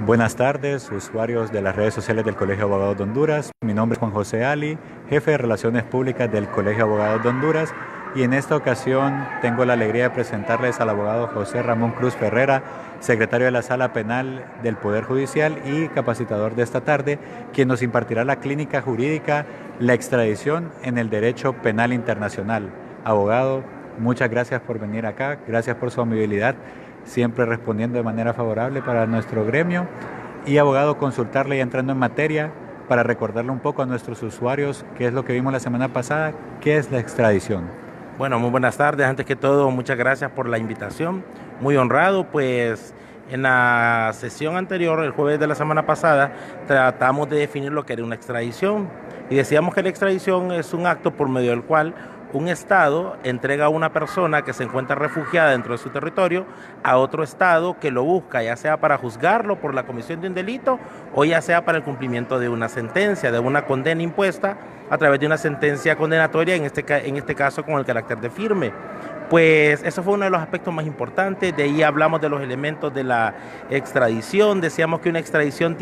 Buenas tardes, usuarios de las redes sociales del Colegio de Abogados de Honduras. Mi nombre es Juan José Ali, jefe de Relaciones Públicas del Colegio de Abogados de Honduras, y en esta ocasión tengo la alegría de presentarles al abogado José Ramón Cruz Ferrera, secretario de la Sala Penal del Poder Judicial y capacitador de esta tarde, quien nos impartirá la clínica jurídica La extradición en el derecho penal internacional. Abogado, muchas gracias por venir acá, gracias por su amabilidad, siempre respondiendo de manera favorable para nuestro gremio. Y abogado, consultarle y entrando en materia para recordarle un poco a nuestros usuarios qué es lo que vimos la semana pasada, qué es la extradición. Bueno, muy buenas tardes. Antes que todo, muchas gracias por la invitación. Muy honrado, pues en la sesión anterior, el jueves de la semana pasada, tratamos de definir lo que era una extradición y decíamos que la extradición es un acto por medio del cual un Estado entrega a una persona que se encuentra refugiada dentro de su territorio a otro Estado que lo busca, ya sea para juzgarlo por la comisión de un delito o ya sea para el cumplimiento de una sentencia, de una condena impuesta a través de una sentencia condenatoria, en este caso con el carácter de firme. Pues eso fue uno de los aspectos más importantes. De ahí hablamos de los elementos de la extradición. Decíamos que una extradición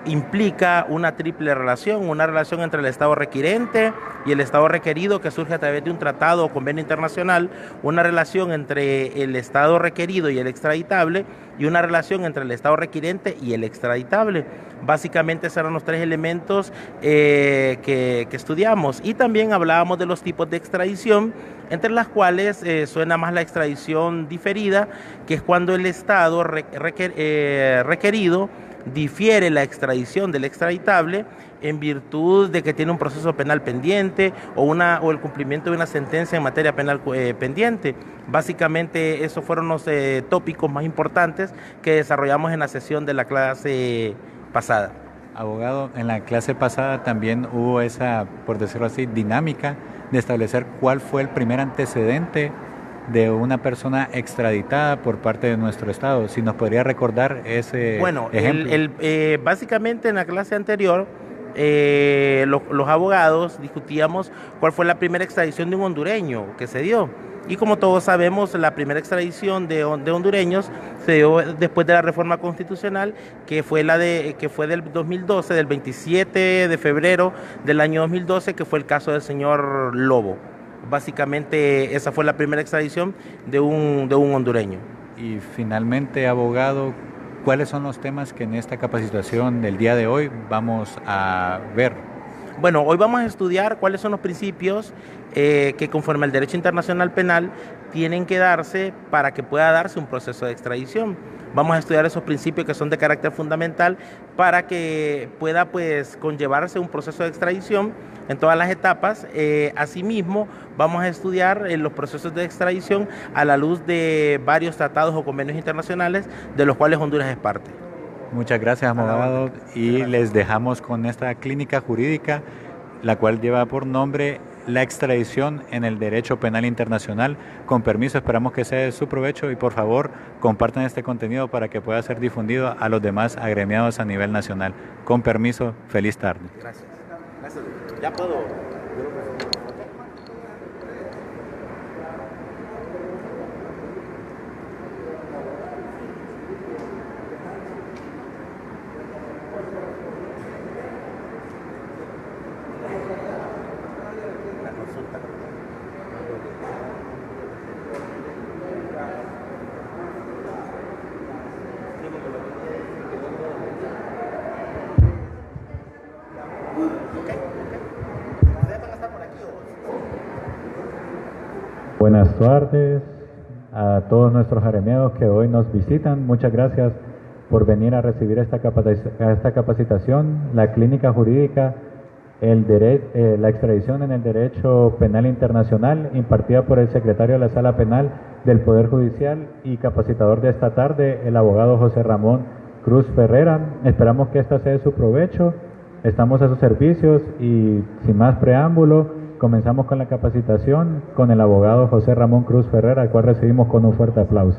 implica una triple relación, una relación entre el Estado requirente y el Estado requerido, que surge a través de un tratado o convenio internacional, una relación entre el Estado requerido y el extraditable, y una relación entre el Estado requirente y el extraditable. Básicamente esos eran los tres elementos que estudiamos. Y también hablábamos de los tipos de extradición, entre las cuales suena más la extradición diferida, que es cuando el Estado requerido difiere la extradición del extraditable en virtud de que tiene un proceso penal pendiente o el cumplimiento de una sentencia en materia penal pendiente. Básicamente esos fueron los tópicos más importantes que desarrollamos en la sesión de la clase pasada. Abogado, en la clase pasada también hubo esa, por decirlo así, dinámica de establecer cuál fue el primer antecedente de una persona extraditada por parte de nuestro Estado. Si nos podría recordar ese ejemplo. Básicamente en la clase anterior los abogados discutíamos cuál fue la primera extradición de un hondureño que se dio. Y como todos sabemos, la primera extradición de hondureños se dio después de la reforma constitucional, que fue del 2012, del 27 de febrero del año 2012, que fue el caso del señor Lobo. Básicamente esa fue la primera extradición de un hondureño. Y finalmente, abogado, ¿cuáles son los temas que en esta capacitación del día de hoy vamos a ver? Bueno, hoy vamos a estudiar cuáles son los principios que conforme al derecho internacional penal tienen que darse para que pueda darse un proceso de extradición. Vamos a estudiar esos principios que son de carácter fundamental para que pueda pues conllevarse un proceso de extradición en todas las etapas. Asimismo, vamos a estudiar los procesos de extradición a la luz de varios tratados o convenios internacionales de los cuales Honduras es parte. Muchas gracias, abogado, y les dejamos con esta clínica jurídica, la cual lleva por nombre La extradición en el derecho penal internacional. Con permiso, esperamos que sea de su provecho y por favor compartan este contenido para que pueda ser difundido a los demás agremiados a nivel nacional. Con permiso, feliz tarde. Gracias. Gracias. Ya puedo. Buenas tardes a todos nuestros agremiados que hoy nos visitan. Muchas gracias por venir a recibir esta capacitación, la clínica jurídica, la extradición en el derecho penal internacional, impartida por el secretario de la Sala Penal del Poder Judicial y capacitador de esta tarde, el abogado José Ramón Cruz Ferrera. Esperamos que esta sea de su provecho. Estamos a sus servicios y sin más preámbulo, comenzamos con la capacitación con el abogado José Ramón Cruz Ferrera, al cual recibimos con un fuerte aplauso.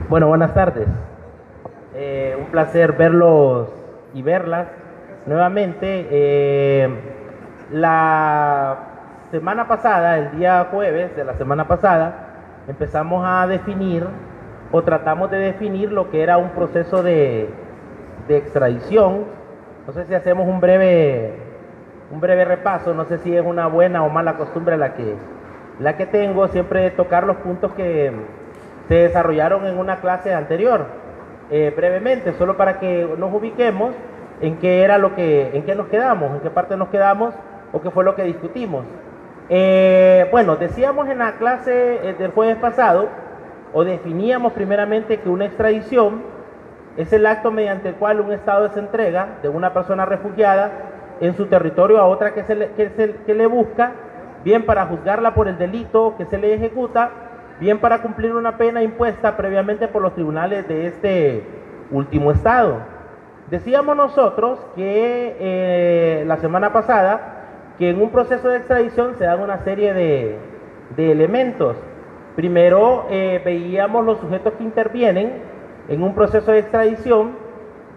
Bueno, buenas tardes. Un placer verlos y verlas nuevamente. La semana pasada, el día jueves de la semana pasada, empezamos a definir o tratamos de definir lo que era un proceso de extradición. No sé si hacemos un breve repaso, no sé si es una buena o mala costumbre la que tengo, siempre de tocar los puntos que se desarrollaron en una clase anterior, brevemente, solo para que nos ubiquemos en qué era en qué nos quedamos, en qué parte nos quedamos o qué fue lo que discutimos. Bueno, decíamos en la clase del jueves pasado, o definíamos primeramente que una extradición es el acto mediante el cual un Estado se entrega de una persona refugiada en su territorio a otra que le busca, bien para juzgarla por el delito que se le ejecuta, bien para cumplir una pena impuesta previamente por los tribunales de este último Estado. Decíamos nosotros que la semana pasada que en un proceso de extradición se dan una serie de elementos. Primero veíamos los sujetos que intervienen en un proceso de extradición,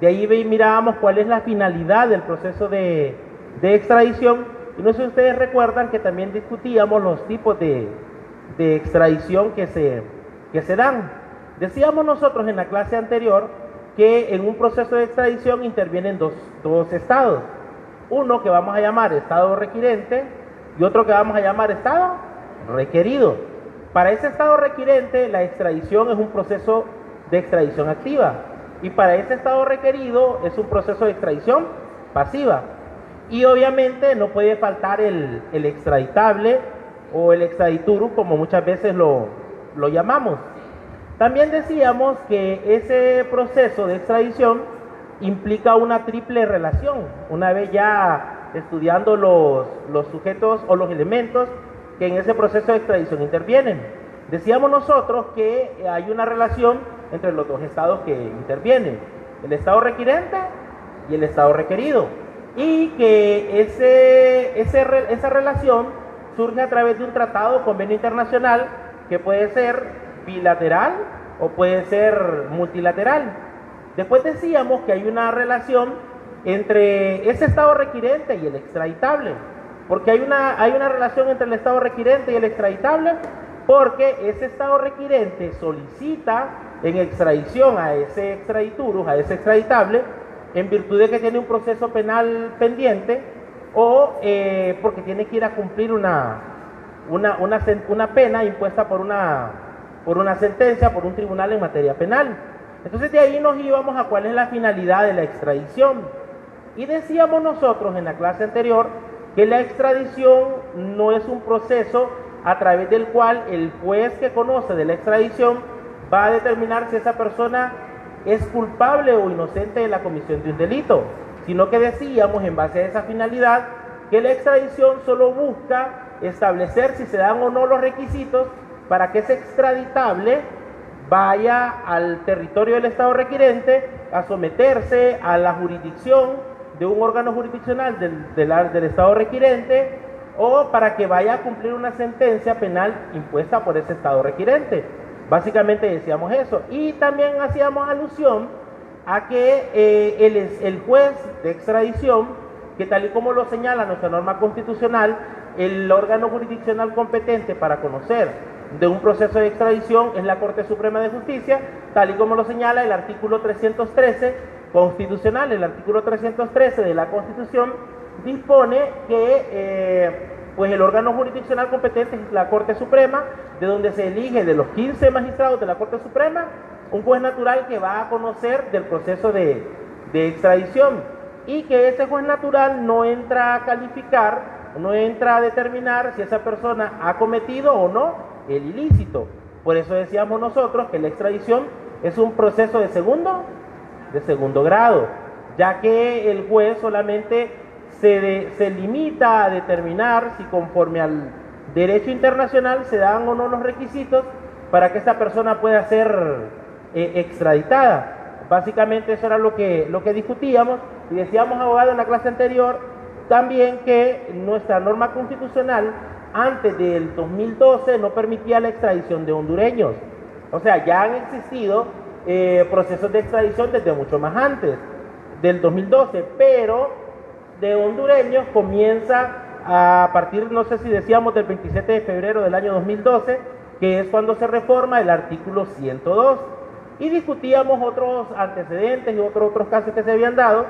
de ahí mirábamos cuál es la finalidad del proceso de extradición, y no sé si ustedes recuerdan que también discutíamos los tipos de extradición que se dan. Decíamos nosotros en la clase anterior que en un proceso de extradición intervienen dos estados, uno que vamos a llamar estado requirente y otro que vamos a llamar estado requerido. Para ese estado requirente la extradición es un proceso de extradición activa y para ese estado requerido es un proceso de extradición pasiva. Y obviamente no puede faltar el extraditable o el extraditurus, como muchas veces lo llamamos. También decíamos que ese proceso de extradición implica una triple relación, una vez ya estudiando los sujetos o los elementos que en ese proceso de extradición intervienen. Decíamos nosotros que hay una relación entre los dos estados que intervienen, el estado requirente y el estado requerido, y que esa relación surge a través de un tratado o convenio internacional que puede ser bilateral o puede ser multilateral. Después decíamos que hay una relación entre ese estado requirente y el extraditable. Porque hay una relación entre el estado requirente y el extraditable, porque ese estado requirente solicita en extradición a ese extraditurus, a ese extraditable, en virtud de que tiene un proceso penal pendiente o porque tiene que ir a cumplir una pena impuesta por una sentencia, por un tribunal en materia penal. Entonces de ahí nos íbamos a cuál es la finalidad de la extradición. Y decíamos nosotros en la clase anterior que la extradición no es un proceso a través del cual el juez que conoce de la extradición va a determinar si esa persona es culpable o inocente de la comisión de un delito, sino que decíamos en base a esa finalidad que la extradición solo busca establecer si se dan o no los requisitos para que ese extraditable vaya al territorio del estado requirente a someterse a la jurisdicción de un órgano jurisdiccional del estado requirente o para que vaya a cumplir una sentencia penal impuesta por ese estado requirente. Básicamente decíamos eso. Y también hacíamos alusión a que el juez de extradición, que tal y como lo señala nuestra norma constitucional, el órgano jurisdiccional competente para conocer de un proceso de extradición es la Corte Suprema de Justicia, tal y como lo señala el artículo 313 constitucional. El artículo 313 de la Constitución dispone que pues el órgano jurisdiccional competente es la Corte Suprema, de donde se elige de los 15 magistrados de la Corte Suprema un juez natural que va a conocer del proceso de extradición, y que ese juez natural no entra a calificar, no entra a determinar si esa persona ha cometido o no el ilícito. Por eso decíamos nosotros que la extradición es un proceso de segundo grado, ya que el juez solamente se limita a determinar si conforme al derecho internacional se dan o no los requisitos para que esta persona pueda ser extraditada. Básicamente eso era lo que discutíamos, y decíamos, abogado, en la clase anterior también que nuestra norma constitucional antes del 2012 no permitía la extradición de hondureños. O sea, ya han existido procesos de extradición desde mucho más antes del 2012, pero de hondureños comienza a partir, no sé si decíamos, del 27 de febrero del año 2012, que es cuando se reforma el artículo 102. Y discutíamos otros antecedentes y otros casos que se habían dado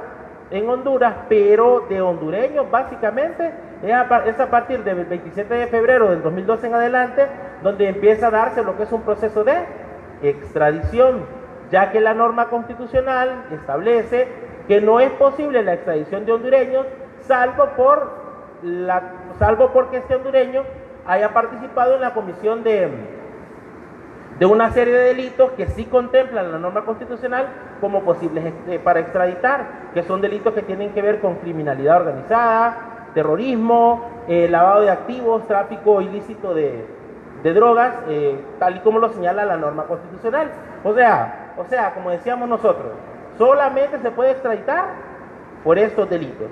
en Honduras, pero de hondureños básicamente, es a partir del 27 de febrero del 2012 en adelante, donde empieza a darse lo que es un proceso de extradición, ya que la norma constitucional establece que no es posible la extradición de hondureños, salvo porque este hondureño haya participado en la comisión de una serie de delitos que sí contemplan la norma constitucional como posibles para extraditar, que son delitos que tienen que ver con criminalidad organizada, terrorismo, lavado de activos, tráfico ilícito de drogas, tal y como lo señala la norma constitucional. O sea, como decíamos nosotros, solamente se puede extraditar por estos delitos.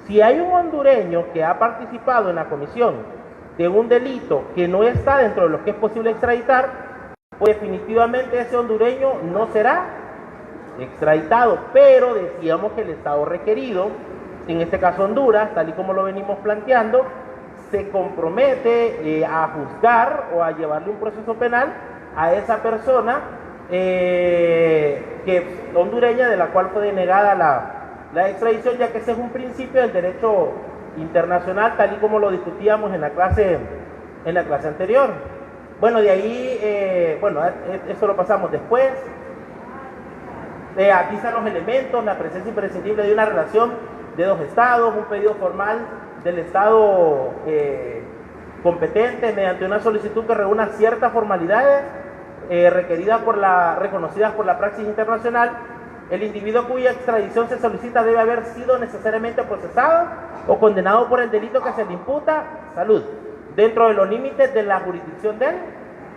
Si hay un hondureño que ha participado en la comisión de un delito que no está dentro de lo que es posible extraditar, pues definitivamente ese hondureño no será extraditado, pero decíamos que el Estado requerido, en este caso Honduras, tal y como lo venimos planteando, se compromete a juzgar o a llevarle un proceso penal a esa persona que hondureña, de la cual fue denegada la extradición, ya que ese es un principio del derecho internacional, tal y como lo discutíamos en la clase anterior. Bueno, de ahí, eso lo pasamos después. Aquí están los elementos: la presencia imprescindible de una relación de dos estados, un pedido formal del estado competente mediante una solicitud que reúna ciertas formalidades reconocidas por la praxis internacional. El individuo cuya extradición se solicita debe haber sido necesariamente procesado o condenado por el delito que se le imputa, salud, dentro de los límites de la jurisdicción del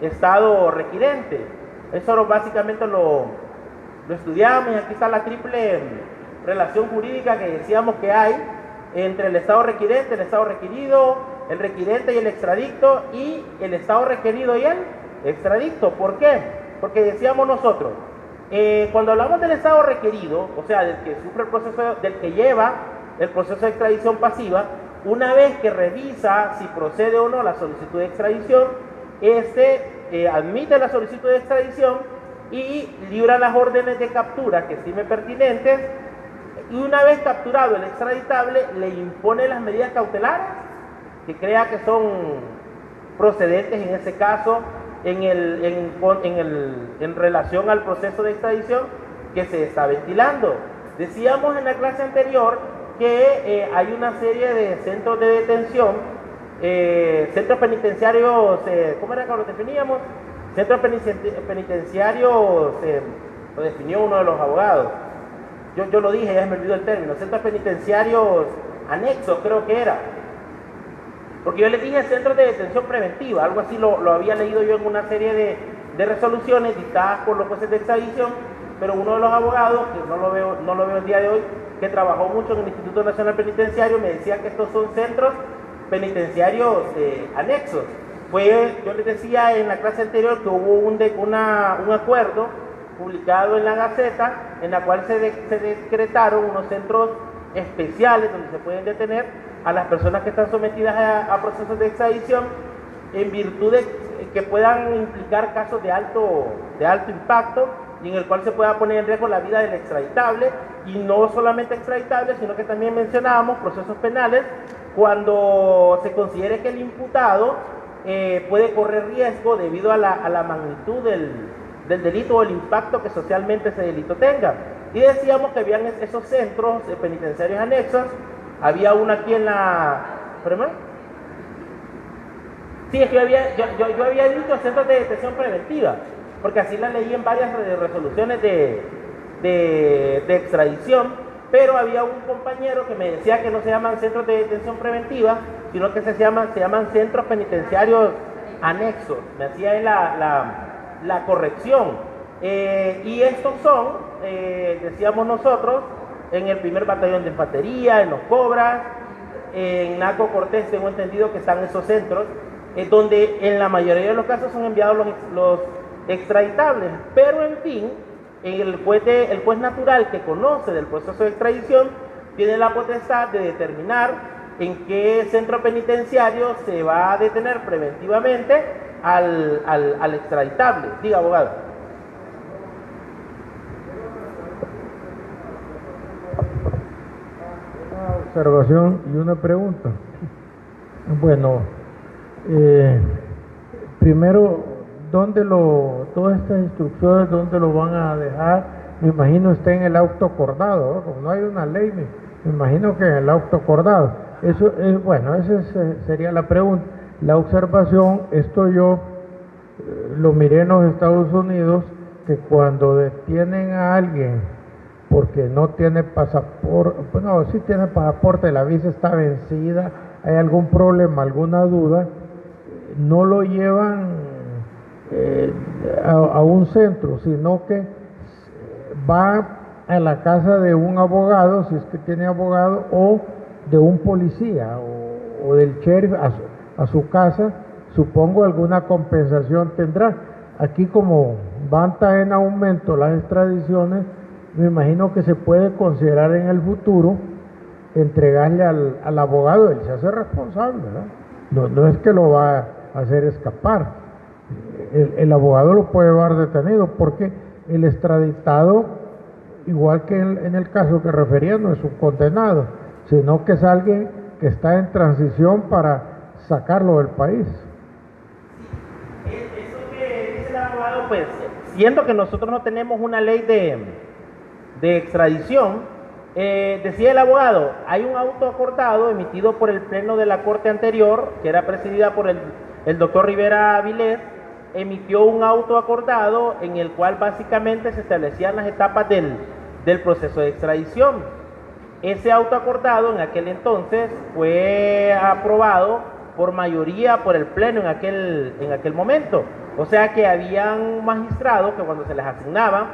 Estado requirente. Eso básicamente lo estudiamos, y aquí está la triple relación jurídica que decíamos que hay entre el Estado requirente, el Estado requerido, el requirente y el extradicto, y el Estado requerido y el extradicto. ¿Por qué? Porque decíamos nosotros, cuando hablamos del Estado requerido, o sea, del que sufre el proceso, del que lleva el proceso de extradición pasiva, una vez que revisa si procede o no la solicitud de extradición, admite la solicitud de extradición y libra las órdenes de captura que estime pertinentes, y una vez capturado el extraditable le impone las medidas cautelares que crea que son procedentes en ese caso en relación al proceso de extradición que se está ventilando. Decíamos en la clase anterior que hay una serie de centros de detención, centros penitenciarios, ¿cómo era que lo definíamos? Centros penitenciarios, lo definió uno de los abogados. Yo lo dije, ya me olvidó el término. Centros penitenciarios anexos, creo que era. Porque yo les dije centros de detención preventiva, algo así lo había leído yo en una serie de resoluciones dictadas por los jueces de extradición, pero uno de los abogados, que no lo veo el día de hoy, que trabajó mucho en el Instituto Nacional Penitenciario, me decía que estos son centros penitenciarios anexos. Yo les decía en la clase anterior que hubo un acuerdo publicado en la Gaceta, en la cual se decretaron unos centros especiales donde se pueden detener a las personas que están sometidas a procesos de extradición en virtud de que puedan implicar casos de alto impacto, y en el cual se pueda poner en riesgo la vida del extraditable, y no solamente extraditable, sino que también mencionábamos procesos penales cuando se considere que el imputado puede correr riesgo debido a la magnitud del delito o el impacto que socialmente ese delito tenga. Y decíamos que habían esos centros penitenciarios anexos. Había uno aquí en la... ¿Perdón? Sí, es que yo había dicho centros de detención preventiva, porque así la leí en varias resoluciones de extradición, pero había un compañero que me decía que no se llaman centros de detención preventiva, sino que se llaman centros penitenciarios anexos. Me hacía él la corrección. Y estos son, decíamos nosotros, en el primer batallón de infantería, en los Cobras, en Naco Cortés, tengo entendido que están esos centros, donde en la mayoría de los casos son enviados los extraditables, pero en fin, el juez natural que conoce del proceso de extradición tiene la potestad de determinar en qué centro penitenciario se va a detener preventivamente al extraditable. Diga, abogado. Una observación y una pregunta. Bueno, primero, todas estas instrucciones, ¿dónde lo van a dejar? Me imagino está en el auto acordado, ¿no? Como no hay una ley, me imagino que en el auto acordado. Eso es, bueno, esa sería la pregunta. La observación, esto yo lo miré en los Estados Unidos, que cuando detienen a alguien porque no tiene pasaporte, bueno, sí tiene pasaporte, la visa está vencida, hay algún problema, alguna duda, no lo llevan a un centro, sino que va a la casa de un abogado, si es que tiene abogado, o de un policía o del sheriff a su casa. Supongo alguna compensación tendrá. Aquí como van tan en aumento las extradiciones, me imagino que se puede considerar en el futuro entregarle al abogado, él se hace responsable, ¿verdad? No es que lo va a hacer escapar. El abogado lo puede llevar detenido, porque el extraditado, igual que en el caso que refería, no es un condenado, sino que es alguien que está en transición para sacarlo del país. Eso que dice el abogado, pues, siendo que nosotros no tenemos una ley de extradición, decía el abogado, hay un auto acordado emitido por el pleno de la corte anterior, que era presidida por el doctor Rivera Avilés, emitió un auto acordado en el cual básicamente se establecían las etapas del proceso de extradición. Ese auto acordado en aquel entonces fue aprobado por mayoría por el pleno en aquel momento. O sea que habían magistrados que cuando se les asignaban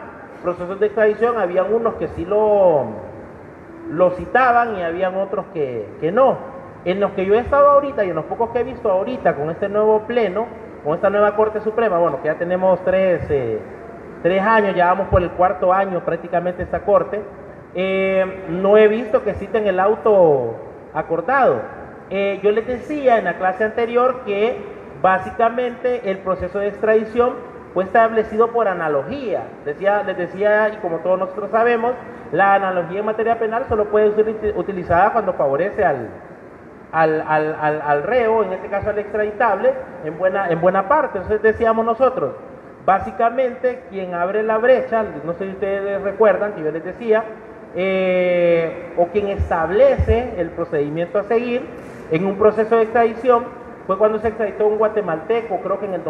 procesos de extradición, habían unos que sí lo citaban y habían otros que no. En los que yo he estado ahorita y en los pocos que he visto ahorita con este nuevo pleno, con esta nueva Corte Suprema, bueno, que ya tenemos 3 años, ya vamos por el 4º año prácticamente esta Corte, no he visto que citen el auto acordado. Yo les decía en la clase anterior que básicamente el proceso de extradición fue establecido por analogía. Les decía, y como todos nosotros sabemos, la analogía en materia penal solo puede ser utilizada cuando favorece al reo, en este caso al extraditable, en buena parte. Entonces decíamos nosotros, básicamente quien abre la brecha, no sé si ustedes recuerdan que yo les decía, o quien establece el procedimiento a seguir en un proceso de extradición fue cuando se extraditó un guatemalteco, creo que en el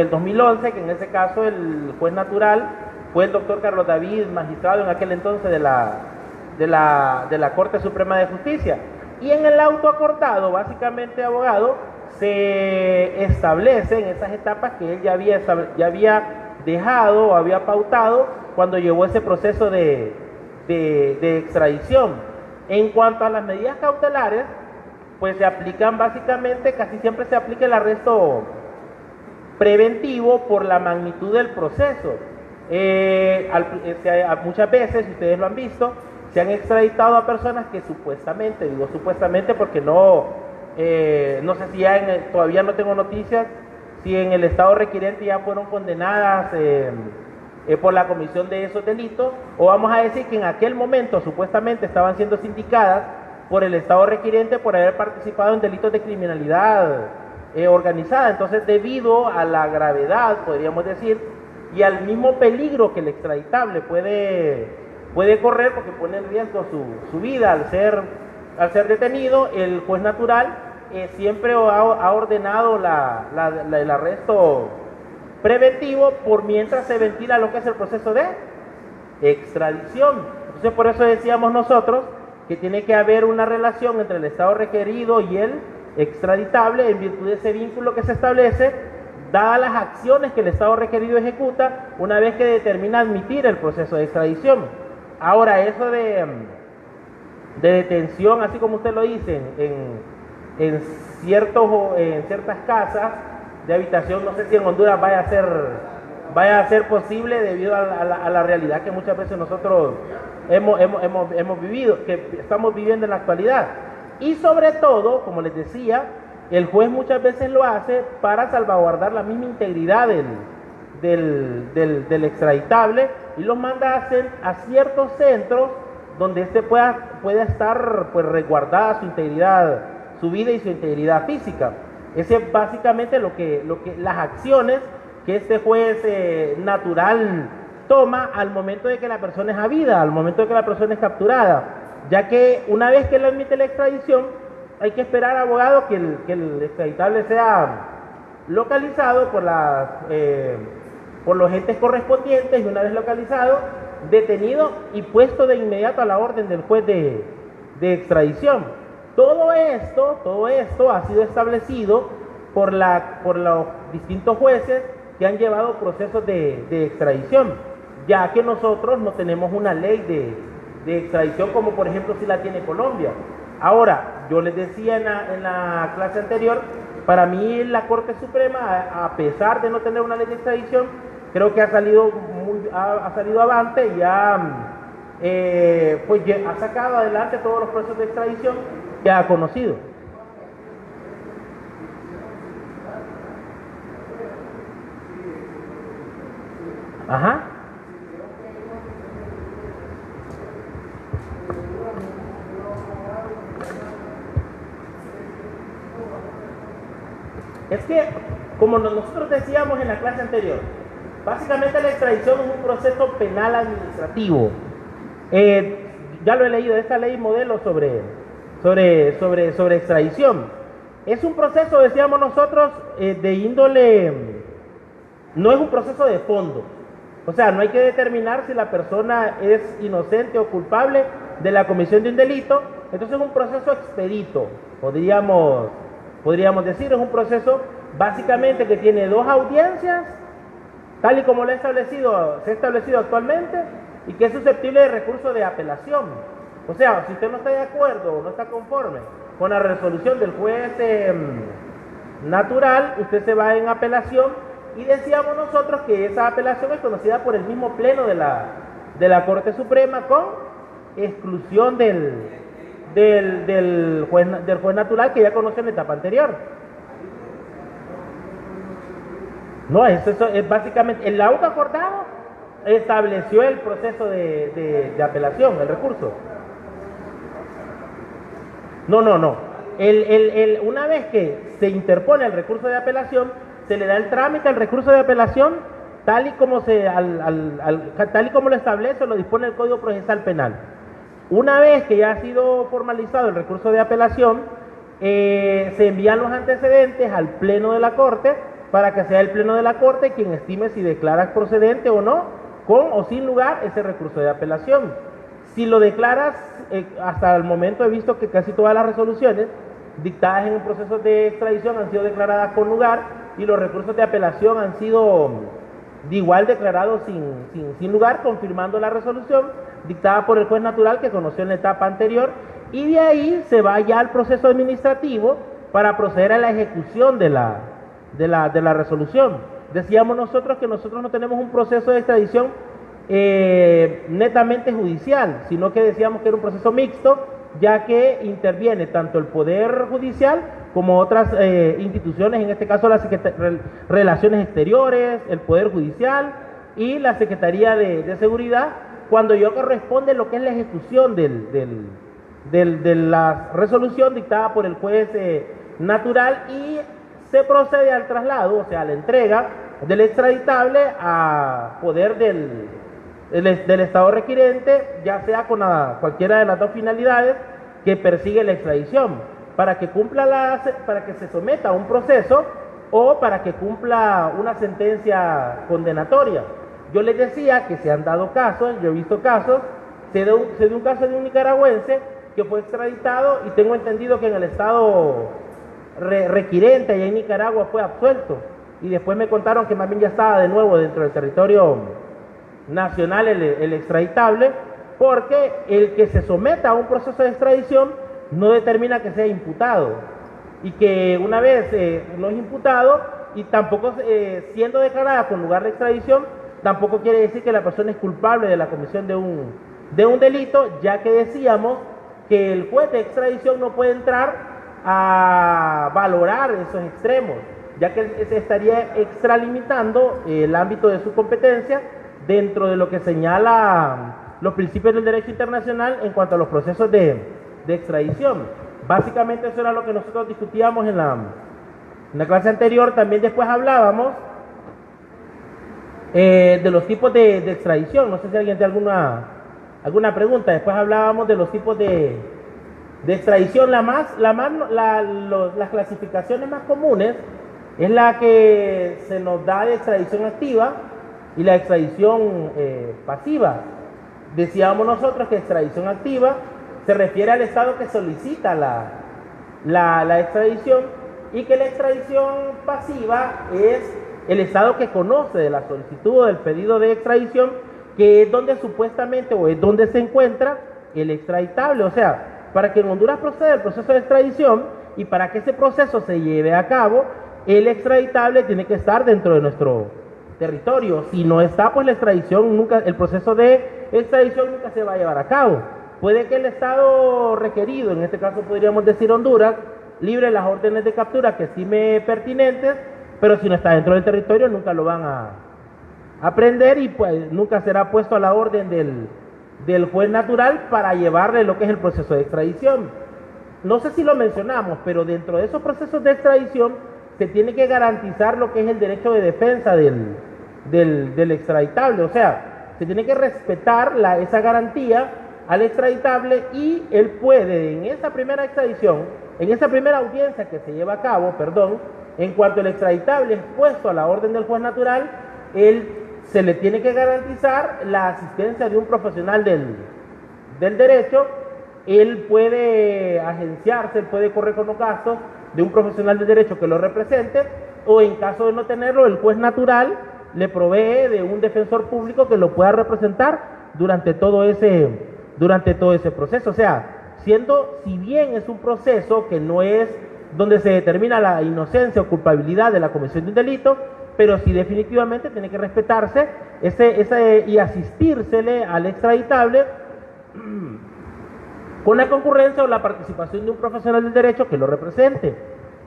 2011, que en ese caso el juez natural fue el doctor Carlos David, magistrado en aquel entonces de la Corte Suprema de Justicia. Y en el auto acordado, básicamente, abogado, se establecen esas etapas que él ya había dejado o había pautado cuando llevó ese proceso de extradición. En cuanto a las medidas cautelares, pues se aplican básicamente, casi siempre se aplica el arresto preventivo por la magnitud del proceso. Muchas veces, si ustedes lo han visto, se han extraditado a personas que supuestamente, digo supuestamente porque no sé si ya todavía no tengo noticias, si en el estado requiriente ya fueron condenadas por la comisión de esos delitos, o vamos a decir que en aquel momento supuestamente estaban siendo sindicadas por el estado requiriente por haber participado en delitos de criminalidad organizada. Entonces, debido a la gravedad, podríamos decir, y al mismo peligro que el extraditable puede correr, porque pone en riesgo su vida al ser detenido, el juez natural siempre ha ordenado el arresto preventivo por mientras se ventila lo que es el proceso de extradición. Entonces, por eso decíamos nosotros que tiene que haber una relación entre el estado requerido y el extraditable en virtud de ese vínculo que se establece, dadas las acciones que el estado requerido ejecuta una vez que determina admitir el proceso de extradición. Ahora, eso de detención, así como usted lo dice, en ciertas casas de habitación, no sé si en Honduras vaya a ser posible debido a la realidad que muchas veces nosotros hemos vivido, que estamos viviendo en la actualidad. Y sobre todo, como les decía, el juez muchas veces lo hace para salvaguardar la misma integridad del extraditable y los manda a ciertos centros donde éste pueda estar pues resguardada su integridad, su vida y su integridad física. Ese es básicamente las acciones que este juez natural toma al momento de que la persona es habida, al momento de que la persona es capturada, ya que una vez que él admite la extradición, hay que esperar, abogado, que el extraditable sea localizado por los entes correspondientes y una vez localizado, detenido y puesto de inmediato a la orden del juez de extradición. Todo esto ha sido establecido por los distintos jueces que han llevado procesos de extradición, ya que nosotros no tenemos una ley de extradición como por ejemplo si la tiene Colombia. Ahora, yo les decía en la clase anterior, para mí la Corte Suprema, a pesar de no tener una ley de extradición, creo que ha salido avante y ha sacado adelante todos los procesos de extradición que ha conocido. Ajá. Es que, como nosotros decíamos en la clase anterior, básicamente la extradición es un proceso penal administrativo. Ya lo he leído, esta ley modelo sobre extradición. Es un proceso, decíamos nosotros, de índole, no es un proceso de fondo. O sea, no hay que determinar si la persona es inocente o culpable de la comisión de un delito. Entonces es un proceso expedito, podríamos decir, es un proceso básicamente que tiene 2 audiencias, tal y como se ha establecido actualmente, y que es susceptible de recurso de apelación. O sea, si usted no está de acuerdo o no está conforme con la resolución del juez natural, usted se va en apelación, y decíamos nosotros que esa apelación es conocida por el mismo pleno de la Corte Suprema, con exclusión del juez natural que ya conoció en la etapa anterior. No, eso es básicamente, el laudo acordado estableció el proceso de apelación, el recurso. No. Una vez que se interpone el recurso de apelación, se le da el trámite al recurso de apelación tal y como lo establece o lo dispone el Código Procesal Penal. Una vez que ya ha sido formalizado el recurso de apelación, se envían los antecedentes al Pleno de la Corte para que sea el Pleno de la Corte quien estime si declara procedente o no, con o sin lugar, ese recurso de apelación. Si lo declaras, hasta el momento he visto que casi todas las resoluciones dictadas en un proceso de extradición han sido declaradas con lugar, y los recursos de apelación han sido de igual declarados sin lugar, confirmando la resolución dictada por el juez natural que conoció en la etapa anterior, y de ahí se va ya al proceso administrativo para proceder a la ejecución de la resolución. Decíamos nosotros que nosotros no tenemos un proceso de extradición netamente judicial, sino que decíamos que era un proceso mixto, ya que interviene tanto el Poder Judicial como otras instituciones, en este caso las Relaciones Exteriores, el Poder Judicial y la Secretaría de Seguridad, cuando ya corresponde lo que es la ejecución de la resolución dictada por el juez natural, y se procede al traslado, o sea, a la entrega del extraditable a poder del Estado requirente, ya sea con cualquiera de las 2 finalidades que persigue la extradición, para que se someta a un proceso o para que cumpla una sentencia condenatoria. Yo les decía que se han dado casos, yo he visto casos, se dio un caso de un nicaragüense que fue extraditado, y tengo entendido que en el Estado requirente allá en Nicaragua fue absuelto, y después me contaron que más bien ya estaba de nuevo dentro del territorio nacional el extraditable, porque el que se someta a un proceso de extradición no determina que sea imputado, y que una vez no es imputado y tampoco siendo declarada con lugar de extradición, tampoco quiere decir que la persona es culpable de la comisión de un delito, ya que decíamos que el juez de extradición no puede entrar a valorar esos extremos, ya que se estaría extralimitando el ámbito de su competencia dentro de lo que señala los principios del derecho internacional en cuanto a los procesos de extradición. Básicamente eso era lo que nosotros discutíamos en la clase anterior. También después hablábamos de los tipos de extradición. No sé si alguien tiene alguna pregunta. Después hablábamos de los tipos de extradición. Las clasificaciones más comunes es la que se nos da de extradición activa y la extradición pasiva. Decíamos nosotros que extradición activa se refiere al Estado que solicita la extradición, y que la extradición pasiva es el Estado que conoce de la solicitud o del pedido de extradición, que es donde supuestamente o es donde se encuentra el extraditable. O sea, para que en Honduras proceda el proceso de extradición y para que ese proceso se lleve a cabo, el extraditable tiene que estar dentro de nuestro territorio. Si no está, pues la extradición nunca, el proceso de extradición nunca se va a llevar a cabo. Puede que el Estado requerido, en este caso podríamos decir Honduras, libre las órdenes de captura que estime pertinentes, pero si no está dentro del territorio nunca lo van a prender, y pues nunca será puesto a la orden del juez natural para llevarle lo que es el proceso de extradición. No sé si lo mencionamos, pero dentro de esos procesos de extradición se tiene que garantizar lo que es el derecho de defensa del extraditable. O sea, se tiene que respetar esa garantía al extraditable, y él puede, en esa primera extradición, en esa primera audiencia que se lleva a cabo, en cuanto el extraditable es puesto a la orden del juez natural, se le tiene que garantizar la asistencia de un profesional del derecho. Él puede agenciarse, él puede correr con los gastos de un profesional del derecho que lo represente, o en caso de no tenerlo, el juez natural le provee de un defensor público que lo pueda representar durante todo ese proceso. O sea, si bien es un proceso que no es donde se determina la inocencia o culpabilidad de la comisión de un delito, pero sí definitivamente tiene que respetarse y asistírsele al extraditable con la concurrencia o la participación de un profesional del derecho que lo represente.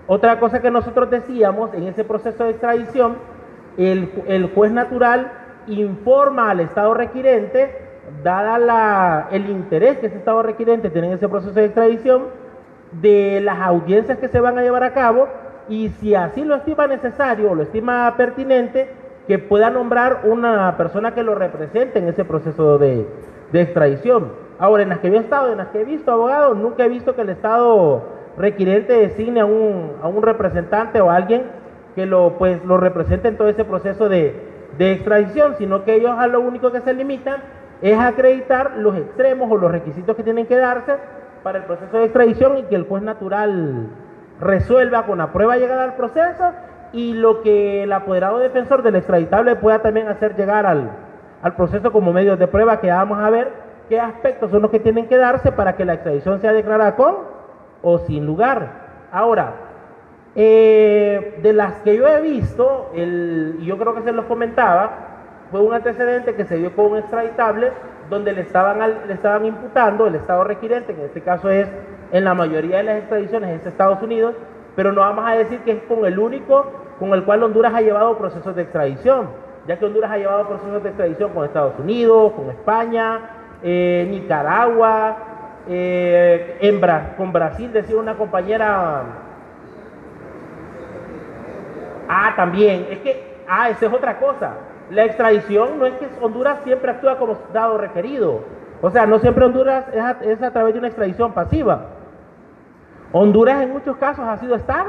Otra cosa que nosotros decíamos, en ese proceso de extradición, el juez natural informa al Estado requirente, dada el interés que ese Estado requirente tiene en ese proceso de extradición, de las audiencias que se van a llevar a cabo, y si así lo estima necesario o lo estima pertinente, que pueda nombrar una persona que lo represente en ese proceso de extradición. Ahora, en las que he visto abogados, nunca he visto que el Estado requirente designe a un representante o a alguien que lo represente en todo ese proceso de extradición, sino que ellos a lo único que se limitan es acreditar los extremos o los requisitos que tienen que darse para el proceso de extradición, y que el juez natural resuelva con la prueba llegada al proceso y lo que el apoderado defensor del extraditable pueda también hacer llegar al proceso como medios de prueba, que vamos a ver qué aspectos son los que tienen que darse para que la extradición sea declarada con o sin lugar. Ahora, de las que yo he visto, y yo creo que se los comentaba, fue un antecedente que se dio con un extraditable donde le estaban imputando el Estado requirente, que en este caso es, en la mayoría de las extradiciones, es Estados Unidos, pero no vamos a decir que es con el único con el cual Honduras ha llevado procesos de extradición, ya que Honduras ha llevado procesos de extradición con Estados Unidos, con España, Nicaragua, con Brasil, decía una compañera. También, esa es otra cosa. La extradición no es que Honduras siempre actúa como Estado requerido. O sea, no siempre Honduras es a través de una extradición pasiva. Honduras en muchos casos ha sido Estado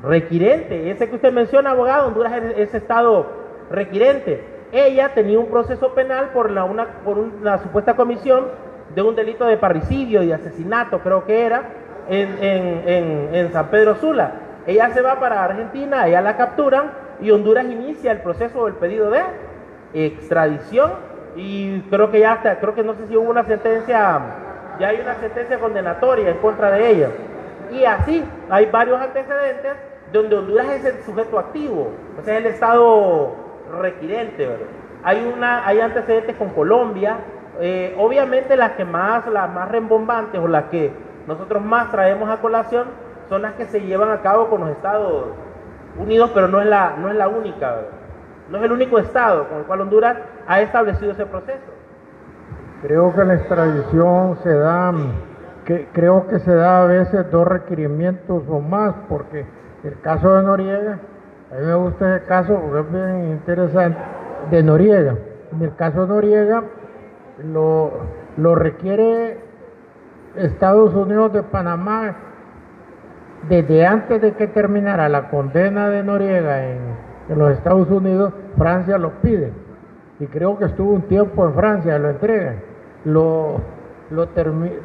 requirente. Ese que usted menciona, abogado, Honduras es Estado requirente. Ella tenía un proceso penal por una supuesta comisión de un delito de parricidio y asesinato, creo que era, en San Pedro Sula. Ella se va para Argentina, ella la capturan y Honduras inicia el proceso del pedido de extradición, y creo que no sé si hubo una sentencia, ya hay una sentencia condenatoria en contra de ella. Y así, hay varios antecedentes donde Honduras es el sujeto activo, o sea, es el Estado requirente, ¿verdad? Hay antecedentes con Colombia, obviamente las más rembombantes o las que nosotros más traemos a colación son las que se llevan a cabo con los Estados Unidos, pero no es la única, no es el único estado con el cual Honduras ha establecido ese proceso. Creo que la extradición se da, creo que se da a veces 2 requerimientos o más, porque el caso de Noriega, a mí me gusta ese caso porque es bien interesante, de Noriega. En el caso de Noriega lo requiere Estados Unidos de Panamá desde antes de que terminara la condena de Noriega en los Estados Unidos. Francia lo pide y creo que estuvo un tiempo en Francia, lo entregan,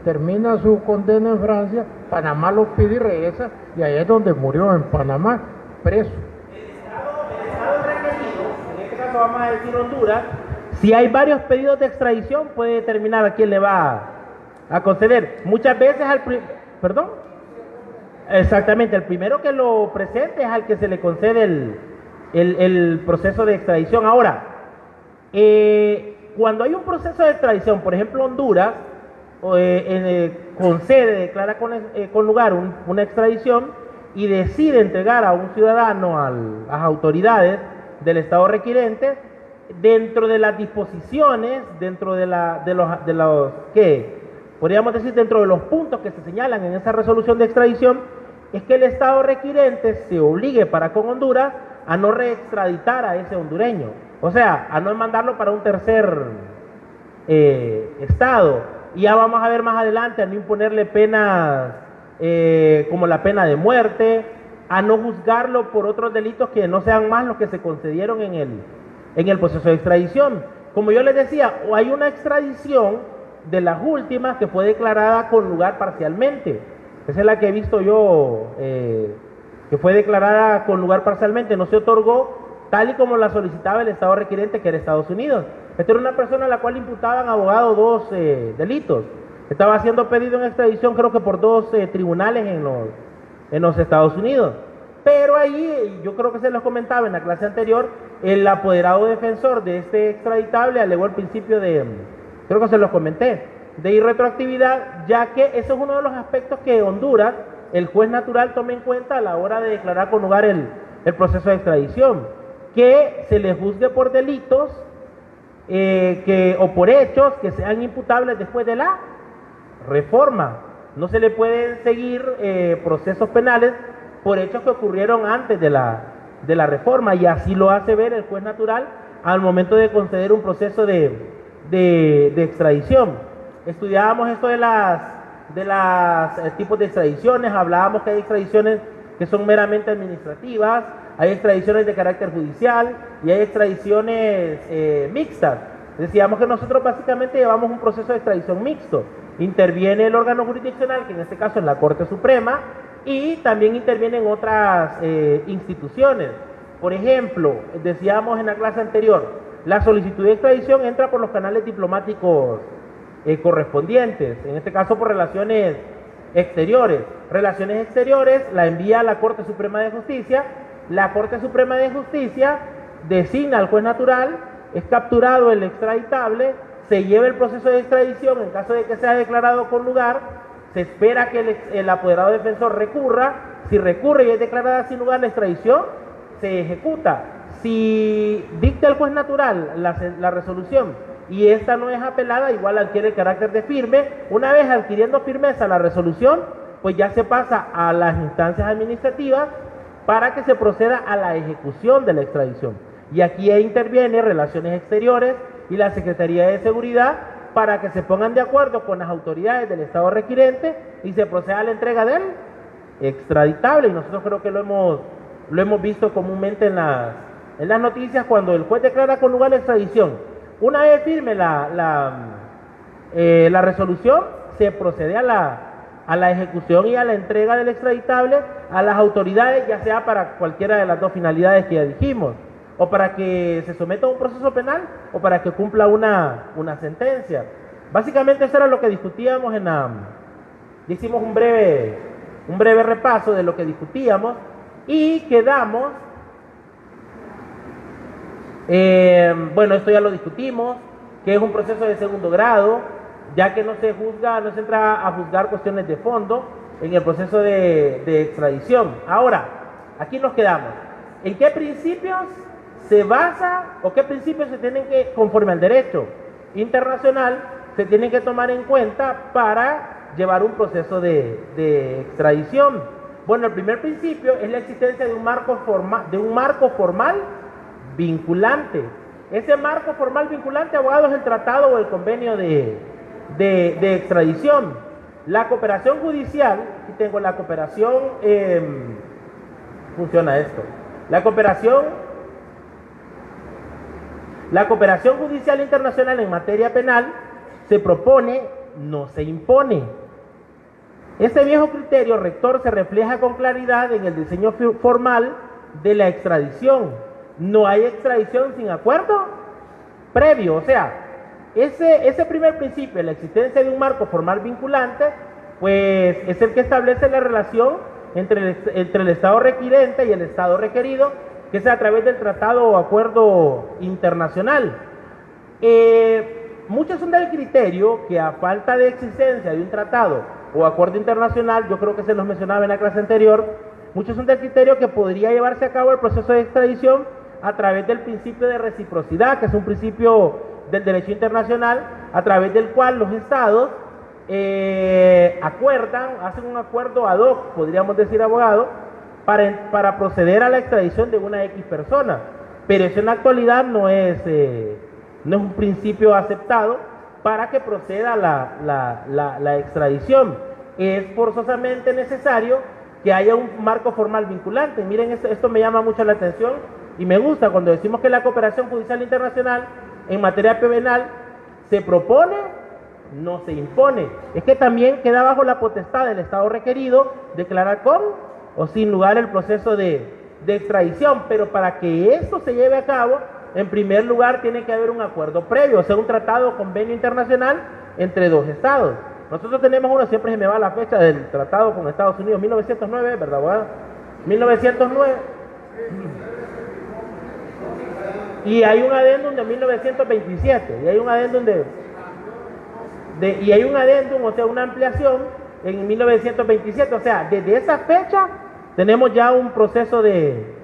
termina su condena en Francia, Panamá lo pide y regresa, y ahí es donde murió, en Panamá, preso. El estado requerido, en este caso vamos a decir Honduras, si hay varios pedidos de extradición puede determinar a quién le va a conceder. Muchas veces ¿perdón? Exactamente, el primero que lo presente es al que se le concede el proceso de extradición. Ahora, cuando hay un proceso de extradición, por ejemplo Honduras concede, declara con lugar una extradición y decide entregar a un ciudadano a las autoridades del estado requirente, dentro de las disposiciones, dentro de los que podríamos decir dentro de los puntos que se señalan en esa resolución de extradición, es que el estado requirente se obligue para con Honduras a no reextraditar a ese hondureño, o sea, a no mandarlo para un tercer estado. Y ya vamos a ver más adelante, a no imponerle penas como la pena de muerte, a no juzgarlo por otros delitos que no sean más los que se concedieron en el proceso de extradición. Como yo les decía, o hay una extradición de las últimas que fue declarada con lugar parcialmente. Esa es la que he visto yo, que fue declarada con lugar parcialmente, no se otorgó tal y como la solicitaba el estado requirente, que era Estados Unidos. Esta era una persona a la cual imputaban abogado 2 delitos. Estaba siendo pedido en extradición creo que por 2 tribunales en los Estados Unidos. Pero ahí, yo creo que se los comentaba en la clase anterior, el apoderado defensor de este extraditable alegó el principio creo que se los comenté, de irretroactividad, ya que eso es uno de los aspectos que Honduras, el juez natural, toma en cuenta a la hora de declarar con lugar el proceso de extradición, que se le juzgue por delitos o por hechos que sean imputables después de la reforma. No se le pueden seguir procesos penales por hechos que ocurrieron antes de la reforma, y así lo hace ver el juez natural al momento de conceder un proceso de extradición. Estudiábamos esto de las tipos de extradiciones, hablábamos que hay extradiciones que son meramente administrativas, hay extradiciones de carácter judicial y hay extradiciones mixtas. Decíamos que nosotros básicamente llevamos un proceso de extradición mixto. Interviene el órgano jurisdiccional, que en este caso es la Corte Suprema, y también intervienen otras instituciones. Por ejemplo, decíamos en la clase anterior, la solicitud de extradición entra por los canales diplomáticos correspondientes, en este caso por relaciones exteriores. Relaciones exteriores la envía a la Corte Suprema de Justicia, la Corte Suprema de Justicia designa al juez natural, es capturado el extraditable, se lleva el proceso de extradición en caso de que sea declarado con lugar, se espera que el apoderado defensor recurra, si recurre y es declarada sin lugar la extradición, se ejecuta. Si dicta el juez natural la resolución y esta no es apelada, igual adquiere el carácter de firme. Una vez adquiriendo firmeza la resolución, pues ya se pasa a las instancias administrativas para que se proceda a la ejecución de la extradición. Y aquí interviene Relaciones Exteriores y la Secretaría de Seguridad para que se pongan de acuerdo con las autoridades del estado requirente y se proceda a la entrega del extraditable. Y nosotros creo que lo hemos visto comúnmente en las noticias cuando el juez declara con lugar la extradición. Una vez firme la resolución, se procede a la ejecución y a la entrega del extraditable a las autoridades, ya sea para cualquiera de las dos finalidades que ya dijimos, o para que se someta a un proceso penal o para que cumpla una sentencia. Básicamente eso era lo que discutíamos hicimos un breve repaso de lo que discutíamos y quedamos, bueno, esto ya lo discutimos, que es un proceso de segundo grado, ya que no se juzga, no se entra a juzgar cuestiones de fondo en el proceso de extradición. Ahora, aquí nos quedamos. ¿En qué principios se basa o qué principios se tienen que, conforme al derecho internacional, se tienen que tomar en cuenta para llevar un proceso de extradición? Bueno, el primer principio es la existencia de un marco formal vinculante. Ese marco formal vinculante, abogado, es el tratado o el convenio de extradición. La cooperación judicial, aquí tengo la cooperación, funciona esto. La cooperación judicial internacional en materia penal se propone, no se impone. Este viejo criterio rector se refleja con claridad en el diseño formal de la extradición. No hay extradición sin acuerdo previo. O sea, ese primer principio, la existencia de un marco formal vinculante, pues es el que establece la relación entre el Estado requirente y el Estado requerido, que es a través del tratado o acuerdo internacional. Muchos son del criterio que a falta de existencia de un tratado o acuerdo internacional, yo creo que se los mencionaba en la clase anterior, muchos son del criterio que podría llevarse a cabo el proceso de extradición a través del principio de reciprocidad, que es un principio del derecho internacional, a través del cual los estados hacen un acuerdo ad hoc, podríamos decir, abogado, para proceder a la extradición de una X persona. Pero eso en la actualidad no es un principio aceptado para que proceda la extradición. Es forzosamente necesario que haya un marco formal vinculante. Miren, esto me llama mucho la atención y me gusta cuando decimos que la cooperación judicial internacional en materia penal se propone, no se impone. Es que también queda bajo la potestad del Estado requerido declarar con o sin lugar el proceso de extradición, pero para que esto se lleve a cabo, en primer lugar tiene que haber un acuerdo previo, o sea, un tratado o convenio internacional entre dos estados. Nosotros tenemos uno, siempre se me va la fecha del tratado con Estados Unidos, 1909, ¿verdad, abogado? 1909. Y hay un adendum de 1927, y hay un adendum o sea, una ampliación en 1927, o sea, desde esa fecha tenemos ya un proceso de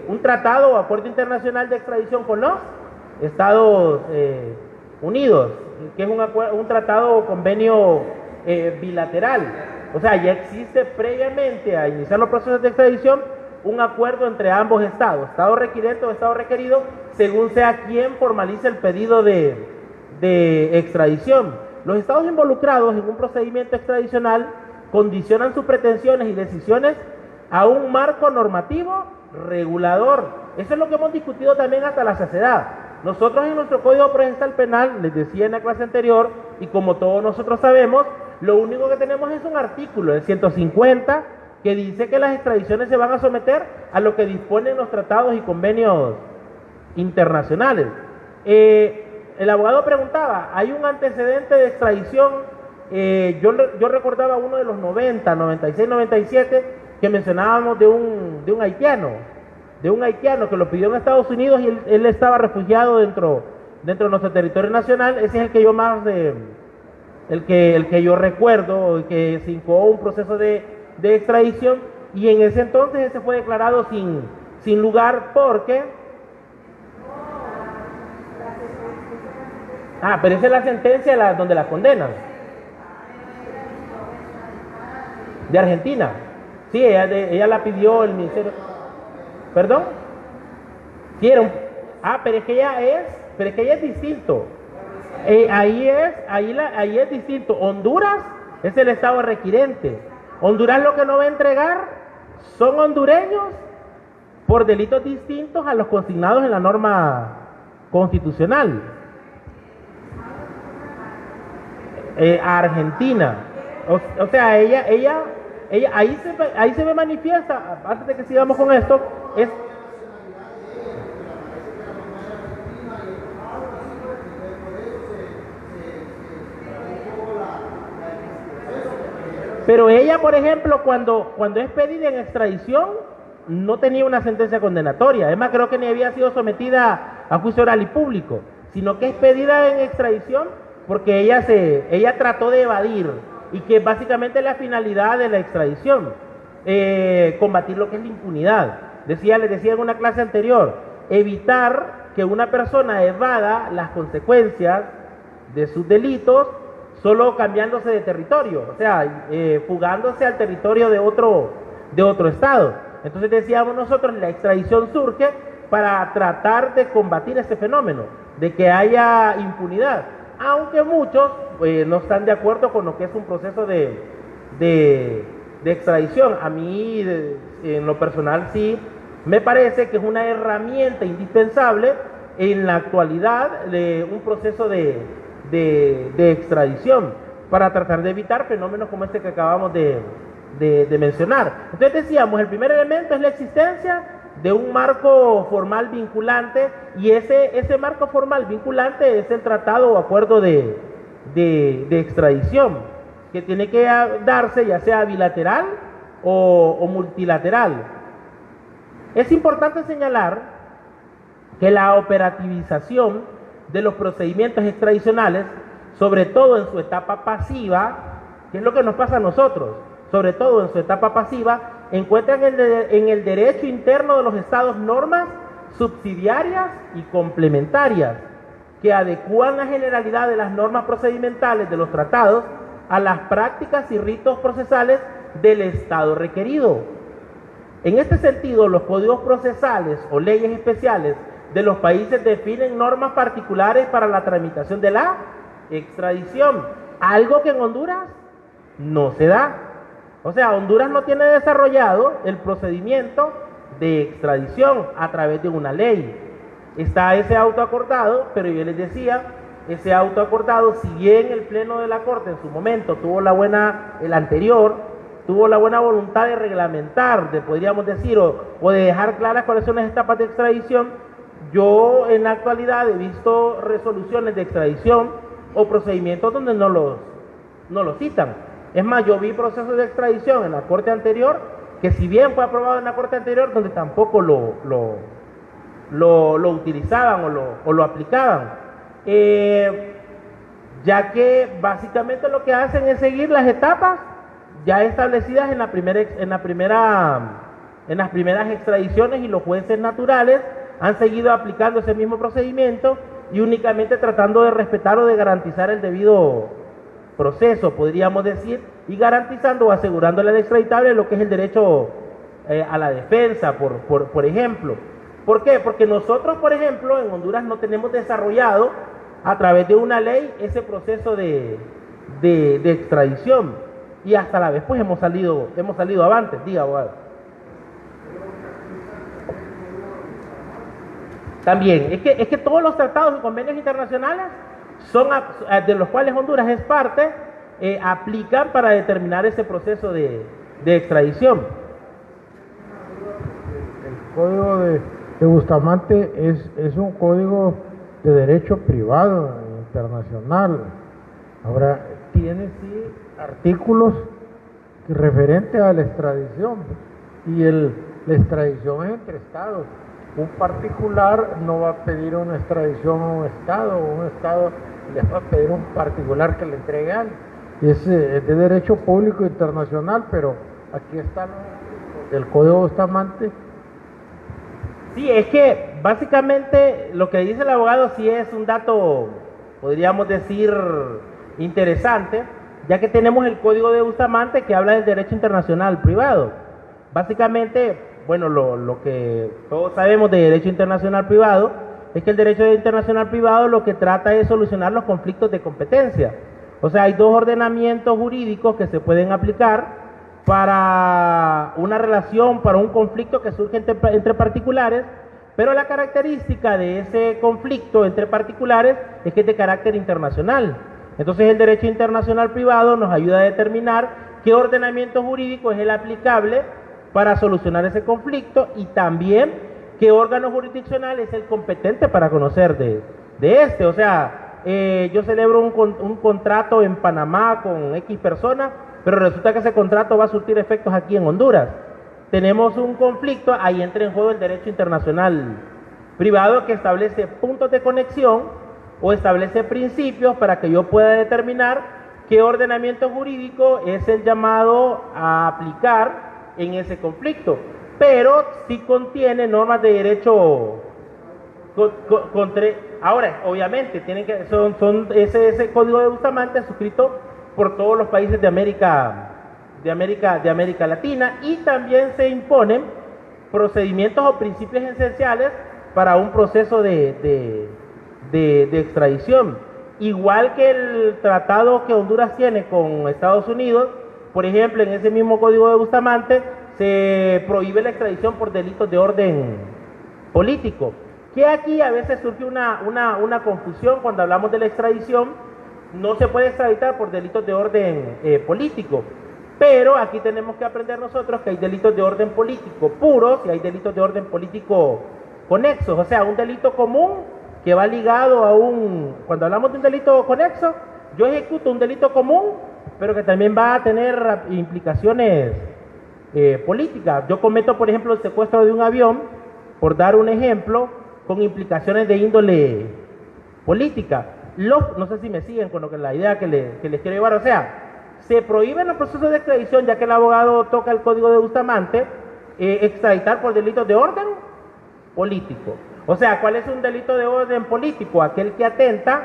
un tratado o acuerdo internacional de extradición con los Estados Unidos, que es un tratado o convenio bilateral. O sea, ya existe previamente a iniciar los procesos de extradición un acuerdo entre ambos estados, Estado requirente o Estado requerido, según sea quien formalice el pedido de extradición. Los estados involucrados en un procedimiento extradicional condicionan sus pretensiones y decisiones a un marco normativo regulador. Eso es lo que hemos discutido también hasta la saciedad. Nosotros en nuestro Código Procesal Penal, les decía en la clase anterior, y como todos nosotros sabemos, lo único que tenemos es un artículo, el 150, que dice que las extradiciones se van a someter a lo que disponen los tratados y convenios internacionales. El abogado preguntaba, ¿hay un antecedente de extradición? Yo recordaba uno de los 90, 96, 97, que mencionábamos de un haitiano que lo pidió en Estados Unidos y él estaba refugiado dentro de nuestro territorio nacional. Ese es el que yo más, el que yo recuerdo, que se incoó un proceso de extradición, y en ese entonces ese fue declarado sin lugar porque... pero esa es la sentencia donde la condenan. De Argentina. Sí, ella la pidió el ministerio. ¿Perdón? Sí, pero es que ella es distinto. Ahí es distinto. Honduras es el estado requirente. Honduras lo que no va a entregar son hondureños por delitos distintos a los consignados en la norma constitucional. A Argentina. O sea, ella ahí se me manifiesta, antes de que sigamos con esto, pero ella, por ejemplo, cuando es pedida en extradición, no tenía una sentencia condenatoria. Además, creo que ni había sido sometida a juicio oral y público, sino que es pedida en extradición porque ella trató de evadir, y que básicamente la finalidad de la extradición, combatir lo que es la impunidad. Les decía en una clase anterior, evitar que una persona evada las consecuencias de sus delitos solo cambiándose de territorio, o sea, fugándose al territorio de otro estado. Entonces decíamos nosotros, la extradición surge para tratar de combatir ese fenómeno, de que haya impunidad, aunque muchos no están de acuerdo con lo que es un proceso de extradición. A mí, en lo personal, sí me parece que es una herramienta indispensable en la actualidad de un proceso de extradición para tratar de evitar fenómenos como este que acabamos de mencionar. Entonces decíamos, el primer elemento es la existencia de un marco formal vinculante, y ese marco formal vinculante es el tratado o acuerdo de extradición, que tiene que darse ya sea bilateral o multilateral. Es importante señalar que la operativización de los procedimientos extradicionales, sobre todo en su etapa pasiva, que es lo que nos pasa a nosotros, sobre todo en su etapa pasiva, encuentran en el derecho interno de los estados normas subsidiarias y complementarias que adecúan la generalidad de las normas procedimentales de los tratados a las prácticas y ritos procesales del estado requerido. En este sentido, los códigos procesales o leyes especiales de los países definen normas particulares para la tramitación de la extradición, algo que en Honduras no se da. O sea, Honduras no tiene desarrollado el procedimiento de extradición a través de una ley. Está ese auto acordado, pero yo les decía, ese auto acordado, si bien el Pleno de la Corte en su momento el anterior, tuvo la buena voluntad de reglamentar, podríamos decir, o de dejar claras cuáles son las etapas de extradición, yo en la actualidad he visto resoluciones de extradición o procedimientos donde no los citan. Es más, yo vi procesos de extradición en la Corte anterior, que si bien fue aprobado en la Corte anterior, donde tampoco lo utilizaban o lo aplicaban, ya que básicamente lo que hacen es seguir las etapas ya establecidas en las primeras extradiciones, y los jueces naturales han seguido aplicando ese mismo procedimiento y únicamente tratando de respetar o de garantizar el debido proceso, podríamos decir, y garantizando o asegurándole al extraditable lo que es el derecho a la defensa, por ejemplo. ¿Por qué? Porque nosotros, por ejemplo, en Honduras no tenemos desarrollado a través de una ley ese proceso de extradición, y hasta la vez pues hemos salido avantes, diga, abogado. También, es que todos los tratados y convenios internacionales de los cuales Honduras es parte, aplican para determinar ese proceso de extradición. El código de Bustamante es un código de derecho privado internacional. Ahora, tiene sí artículos referentes a la extradición, y la extradición es entre estados. Un particular no va a pedir una extradición a un estado le va a pedir a un particular que le entregue algo. Es de derecho público internacional, pero aquí está el Código Bustamante. Sí, es que básicamente lo que dice el abogado sí es un dato, podríamos decir, interesante, ya que tenemos el Código de Bustamante que habla del derecho internacional privado. Básicamente, bueno, lo que todos sabemos de derecho internacional privado es que el derecho internacional privado lo que trata es solucionar los conflictos de competencia. O sea, hay dos ordenamientos jurídicos que se pueden aplicar para una relación, para un conflicto que surge entre particulares, pero la característica de ese conflicto entre particulares es que es de carácter internacional. Entonces el derecho internacional privado nos ayuda a determinar qué ordenamiento jurídico es el aplicable para solucionar ese conflicto, y también qué órgano jurisdiccional es el competente para conocer de este. O sea, yo celebro un contrato en Panamá con X personas, pero resulta que ese contrato va a surtir efectos aquí en Honduras. Tenemos un conflicto, ahí entra en juego el derecho internacional privado, que establece puntos de conexión o establece principios para que yo pueda determinar qué ordenamiento jurídico es el llamado a aplicar en ese conflicto, pero sí contiene normas de derecho ahora, obviamente, ese código de Bustamante es suscrito por todos los países de América Latina, y también se imponen procedimientos o principios esenciales para un proceso de extradición. Igual que el tratado que Honduras tiene con Estados Unidos, por ejemplo, en ese mismo código de Bustamante se prohíbe la extradición por delitos de orden político. Que aquí a veces surge una confusión cuando hablamos de la extradición. No se puede extraditar por delitos de orden político, pero aquí tenemos que aprender nosotros que hay delitos de orden político puros y hay delitos de orden político conexos. O sea, un delito común que va ligado a cuando hablamos de un delito conexo, yo ejecuto un delito común, pero que también va a tener implicaciones políticas. Yo cometo, por ejemplo, el secuestro de un avión, por dar un ejemplo, con implicaciones de índole política. No sé si me siguen con la idea que les quiero llevar. O sea, se prohíben los procesos de extradición, ya que el abogado toca el código de Bustamante, extraditar por delitos de orden político. O sea, ¿cuál es un delito de orden político? Aquel que atenta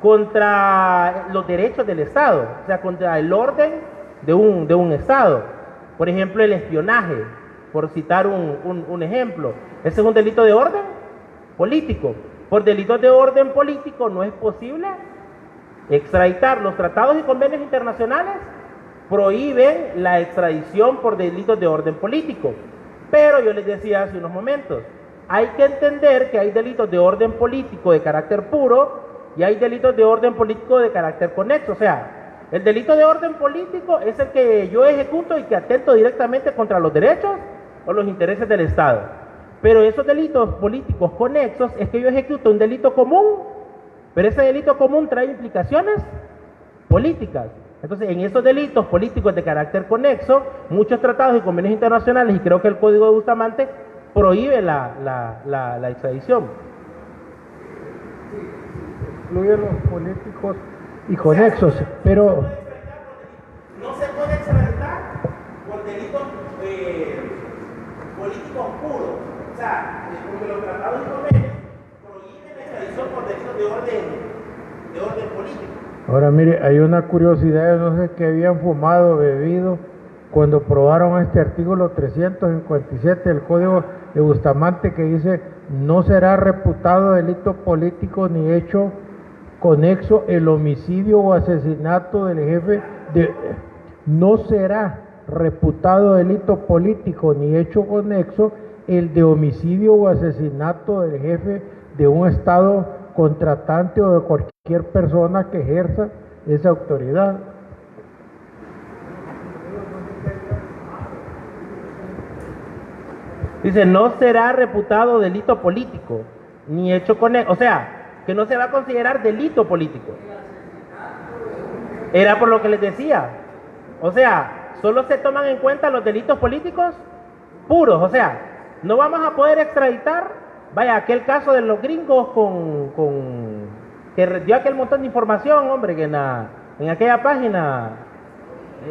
contra los derechos del Estado, o sea, contra el orden de un Estado. Por ejemplo, el espionaje, por citar un ejemplo. Ese es un delito de orden político. Por delitos de orden político no es posible extraditar. Los tratados y convenios internacionales prohíben la extradición por delitos de orden político. Pero yo les decía hace unos momentos, hay que entender que hay delitos de orden político de carácter puro y hay delitos de orden político de carácter conexo. O sea, el delito de orden político es el que yo ejecuto y que atento directamente contra los derechos o los intereses del Estado. Pero esos delitos políticos conexos es que yo ejecuto un delito común, pero ese delito común trae implicaciones políticas. Entonces, en esos delitos políticos de carácter conexo, muchos tratados y convenios internacionales, y creo que el Código de Bustamante, prohíbe la extradición. Incluyen los políticos y conexos, pero no se puede extraditar por delitos políticos puros. O sea, porque los tratados y convenios prohíben la extradición por delitos de orden político. ahora mire, hay una curiosidad, yo no sé qué habían fumado, bebido, cuando probaron este artículo 357 del Código de Bustamante, que dice: no será reputado delito político ni hecho conexo el homicidio o asesinato del jefe de... No será reputado delito político ni hecho conexo el de homicidio o asesinato del jefe de un Estado contratante o de cualquier persona que ejerza esa autoridad. Dice, no será reputado delito político ni hecho conexo. O sea, que no se va a considerar delito político. Era por lo que les decía. O sea, solo se toman en cuenta los delitos políticos puros. O sea, no vamos a poder extraditar, vaya, aquel caso de los gringos que dio aquel montón de información, hombre, que en aquella página,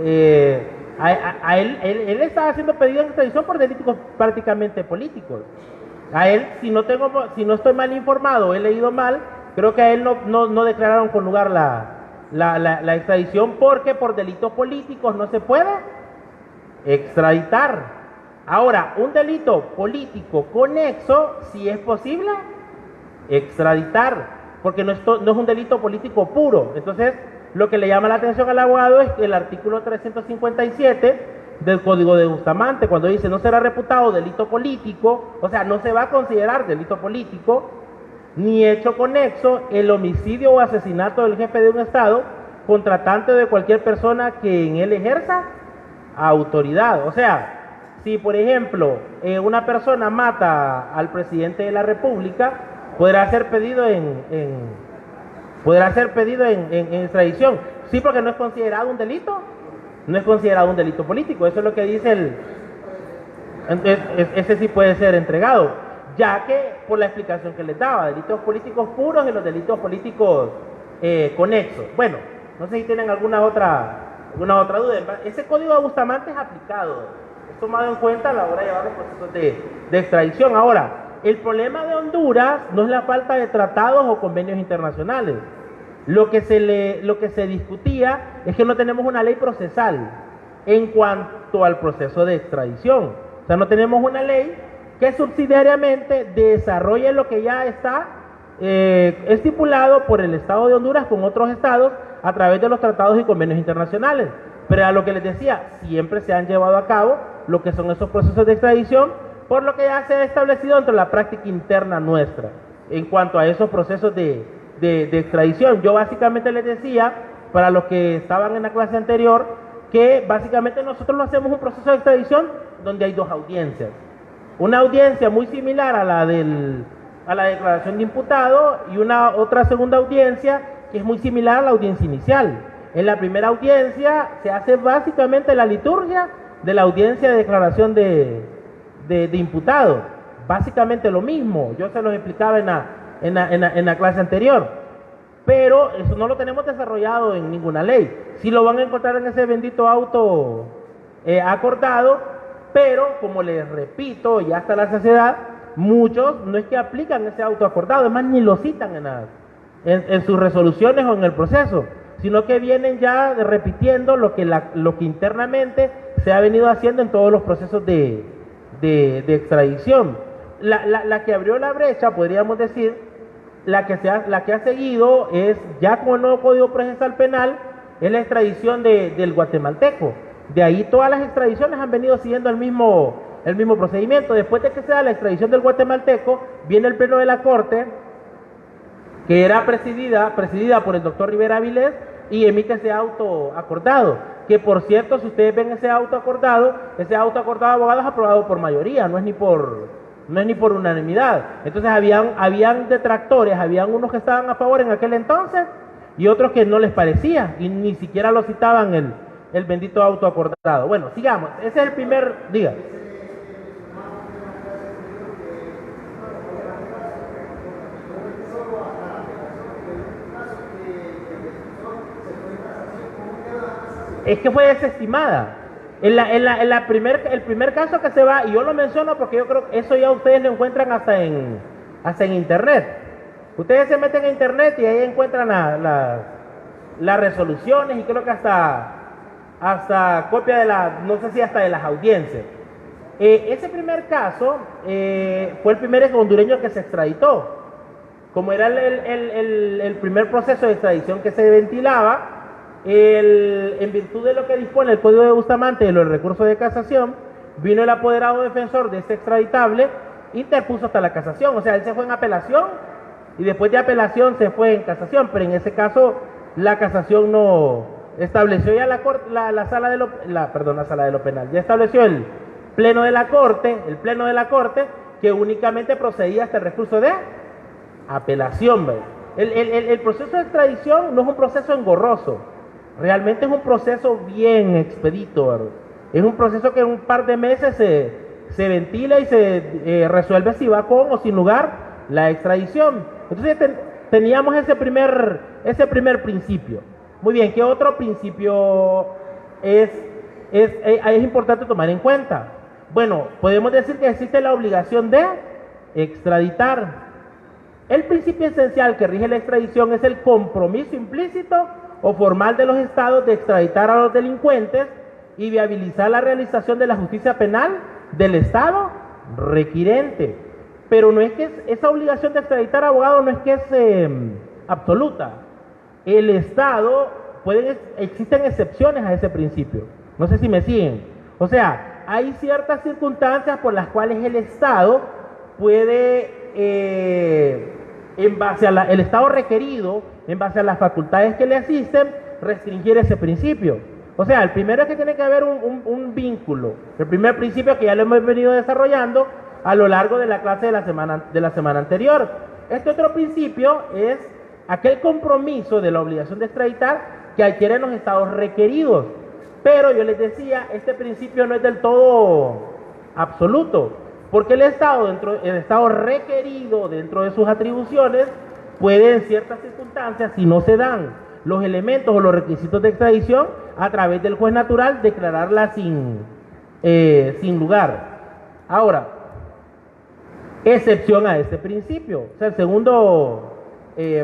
él estaba haciendo pedido de extradición por delitos prácticamente políticos. A él, si no estoy mal informado, he leído mal, creo que a él no declararon con lugar la extradición, porque por delitos políticos no se puede extraditar. Ahora, un delito político conexo, sí es posible extraditar, porque no es un delito político puro. Entonces, lo que le llama la atención al abogado es que el artículo 357 del Código de Bustamante, cuando dice no será reputado delito político, o sea, no se va a considerar delito político, ni hecho conexo el homicidio o asesinato del jefe de un Estado, contratante de cualquier persona que en él ejerza autoridad. O sea, si por ejemplo una persona mata al presidente de la República, podrá ser pedido en extradición. Sí, porque no es considerado un delito. No es considerado un delito político. Eso es lo que dice ese sí puede ser entregado. ya que por la explicación que les daba, delitos políticos puros y los delitos políticos conexos. Bueno, no sé si tienen alguna otra duda. Ese código de Bustamante es aplicado, es tomado en cuenta a la hora de llevar los procesos de extradición. Ahora, el problema de Honduras no es la falta de tratados o convenios internacionales. Lo que se discutía es que no tenemos una ley procesal en cuanto al proceso de extradición. O sea, no tenemos una ley que subsidiariamente desarrolle lo que ya está estipulado por el Estado de Honduras con otros estados a través de los tratados y convenios internacionales. Pero a lo que les decía, siempre se han llevado a cabo lo que son esos procesos de extradición, por lo que ya se ha establecido dentro de la práctica interna nuestra en cuanto a esos procesos de extradición. Yo básicamente les decía, para los que estaban en la clase anterior, que básicamente nosotros lo hacemos un proceso de extradición donde hay dos audiencias. Una audiencia muy similar a la declaración de imputado y una otra segunda audiencia que es muy similar a la audiencia inicial. En la primera audiencia se hace básicamente la liturgia de la audiencia de declaración de imputado. Básicamente lo mismo, yo se los explicaba en la clase anterior. Pero eso no lo tenemos desarrollado en ninguna ley. Sí lo van a encontrar en ese bendito auto acordado, pero como les repito, ya hasta la saciedad, muchos no es que aplican ese auto acordado, además ni lo citan en sus resoluciones o en el proceso, sino que vienen ya repitiendo lo que internamente se ha venido haciendo en todos los procesos de extradición. La que abrió la brecha, podríamos decir, la que ha seguido es, ya con el nuevo Código Procesal Penal, es la extradición del guatemalteco. De ahí todas las extradiciones han venido siguiendo el mismo procedimiento. Después de que se da la extradición del guatemalteco, viene el Pleno de la Corte, que era presidida por el doctor Rivera Avilés, y emite ese auto acordado, que por cierto, si ustedes ven ese auto acordado de abogados aprobado por mayoría, no es ni por unanimidad. Entonces habían detractores, habían unos que estaban a favor en aquel entonces y otros que no les parecía y ni siquiera lo citaban el bendito auto acordado. Bueno, sigamos, ese es el primer, diga. Es que fue desestimada. El primer caso que se va, y yo lo menciono porque yo creo que eso ya ustedes lo encuentran hasta en internet. Ustedes se meten en internet y ahí encuentran las resoluciones y creo que hasta copia no sé si hasta de las audiencias. Ese primer caso fue el primer hondureño que se extraditó. Como era el primer proceso de extradición que se ventilaba, en virtud de lo que dispone el Código de Bustamante de los recursos de casación, vino el apoderado defensor de este extraditable, interpuso hasta la casación. O sea, él se fue en apelación y después de apelación se fue en casación, pero en ese caso la casación no estableció ya la sala de lo penal, ya estableció el pleno de la corte que únicamente procedía hasta el recurso de apelación. ¿Ve? El proceso de extradición no es un proceso engorroso, realmente es un proceso bien expedito, ¿verdad? Es un proceso que en un par de meses se ventila y se resuelve si va con o sin lugar la extradición. Entonces teníamos ese primer principio. Muy bien, ¿qué otro principio es importante tomar en cuenta? Bueno, podemos decir que existe la obligación de extraditar. El principio esencial que rige la extradición es el compromiso implícito o formal de los estados de extraditar a los delincuentes y viabilizar la realización de la justicia penal del estado requirente. Pero no es que esa obligación de extraditar a abogados no es que es absoluta. El estado, existen excepciones a ese principio. No sé si me siguen. O sea, hay ciertas circunstancias por las cuales el estado puede, en base a el estado requerido, en base a las facultades que le asisten, restringir ese principio. O sea, el primero es que tiene que haber un vínculo. El primer principio que ya lo hemos venido desarrollando a lo largo de la clase de la semana anterior. Este otro principio es aquel compromiso de la obligación de extraditar que adquieren los estados requeridos. Pero yo les decía, este principio no es del todo absoluto, Porque el Estado requerido dentro de sus atribuciones puede en ciertas circunstancias, si no se dan los elementos o los requisitos de extradición, a través del juez natural declararla sin lugar. Ahora, excepción a ese principio. O sea, el segundo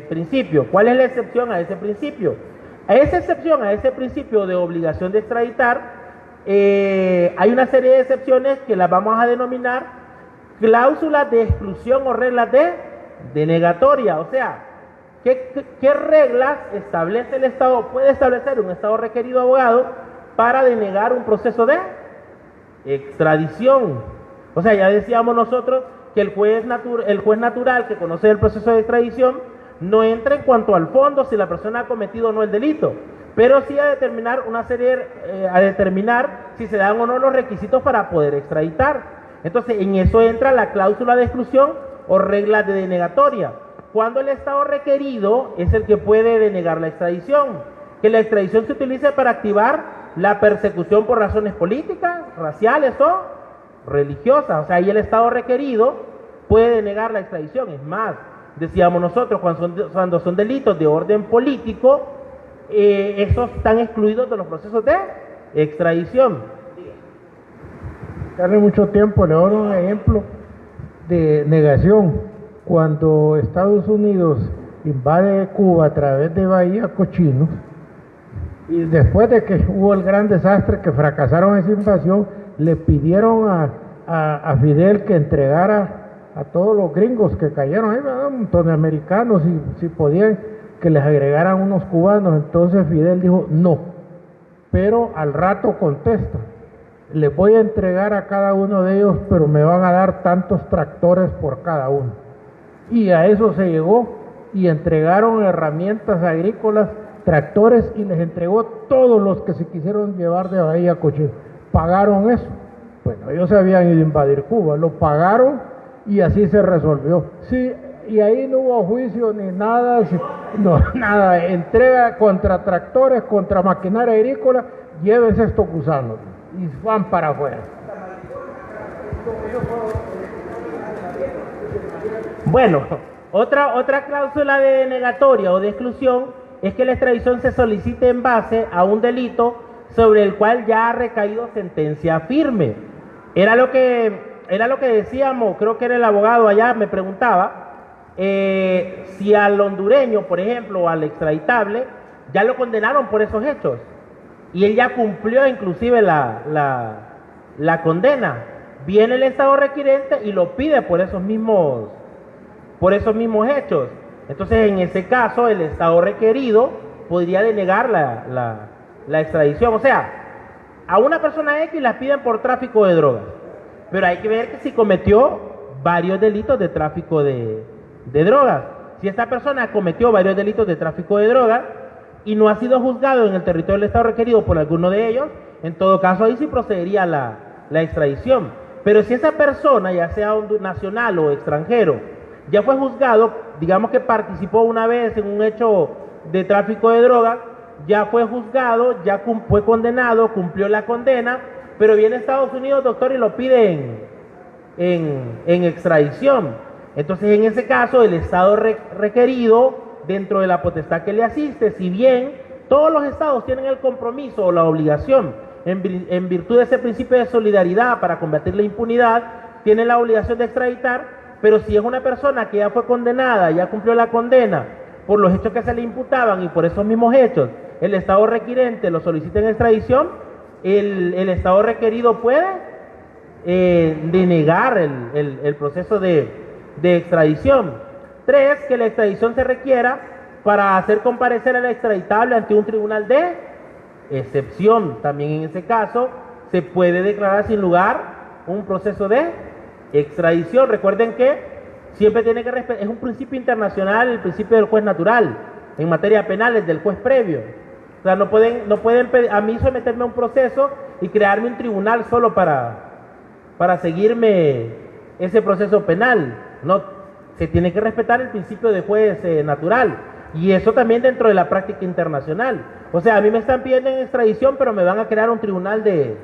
principio. ¿Cuál es la excepción a ese principio? A esa excepción, a ese principio de obligación de extraditar, hay una serie de excepciones que las vamos a denominar cláusulas de exclusión o reglas de denegatoria. O sea, ¿qué reglas establece el Estado? Puede establecer un Estado requerido abogado para denegar un proceso de extradición. O sea, ya decíamos nosotros que el juez natural que conoce el proceso de extradición no entra en cuanto al fondo si la persona ha cometido o no el delito, pero sí a determinar si se dan o no los requisitos para poder extraditar. Entonces, en eso entra la cláusula de exclusión o reglas de denegatoria. Cuando el Estado requerido es el que puede denegar la extradición, que la extradición se utilice para activar la persecución por razones políticas, raciales o religiosas. O sea, ahí el Estado requerido puede denegar la extradición. Es más, decíamos nosotros, cuando son delitos de orden político, esos están excluidos de los procesos de extradición. Darle mucho tiempo, le doy un ejemplo de negación. Cuando Estados Unidos invade Cuba a través de Bahía Cochinos, y después de que hubo el gran desastre que fracasaron esa invasión, le pidieron a Fidel que entregara a todos los gringos que cayeron ahí, un montón de americanos, y si podían que les agregaran unos cubanos. Entonces Fidel dijo no, pero al rato contesta: les voy a entregar a cada uno de ellos, pero me van a dar tantos tractores por cada uno. Y a eso se llegó, y entregaron herramientas agrícolas, tractores, y les entregó todos los que se quisieron llevar de Bahía Cochinos. Pagaron eso. Bueno, ellos se habían ido a invadir Cuba, lo pagaron y así se resolvió. Sí, y ahí no hubo juicio ni nada, no, nada, entrega contra tractores, contra maquinaria agrícola, llévense estos gusanos, y van para afuera. Bueno, otra cláusula de denegatoria o de exclusión es que la extradición se solicite en base a un delito sobre el cual ya ha recaído sentencia firme. Era lo que decíamos, creo que era el abogado allá, me preguntaba, si al hondureño, por ejemplo, o al extraditable, ya lo condenaron por esos hechos, y él ya cumplió inclusive la condena. Viene el Estado requirente y lo pide por esos mismos hechos. Entonces, en ese caso, el Estado requerido podría denegar la extradición. O sea, a una persona X la piden por tráfico de drogas, pero hay que ver que si cometió varios delitos de tráfico de drogas. Si esta persona cometió varios delitos de tráfico de drogas y no ha sido juzgado en el territorio del Estado requerido por alguno de ellos, en todo caso ahí sí procedería la extradición. Pero si esa persona, ya sea nacional o extranjero, ya fue juzgado, digamos que participó una vez en un hecho de tráfico de drogas, ya fue juzgado, ya fue condenado, cumplió la condena, pero viene a Estados Unidos, doctor, y lo pide en extradición. Entonces, en ese caso, el Estado requerido, dentro de la potestad que le asiste, si bien todos los estados tienen el compromiso o la obligación, en virtud de ese principio de solidaridad para combatir la impunidad, tienen la obligación de extraditar, pero si es una persona que ya fue condenada, ya cumplió la condena por los hechos que se le imputaban, y por esos mismos hechos el Estado requirente lo solicita en extradición, el Estado requerido puede denegar el proceso de extradición. 3, que la extradición se requiera para hacer comparecer al extraditable ante un tribunal de excepción. También en ese caso se puede declarar sin lugar un proceso de extradición. Recuerden que siempre tiene que respetar, es un principio internacional, el principio del juez natural. En materia penal es del juez previo. O sea, no pueden a mí someterme a un proceso y crearme un tribunal solo para seguirme ese proceso penal. No, se tiene que respetar el principio de juez natural, y eso también dentro de la práctica internacional. O sea, a mí me están pidiendo en extradición, pero me van a crear un tribunal de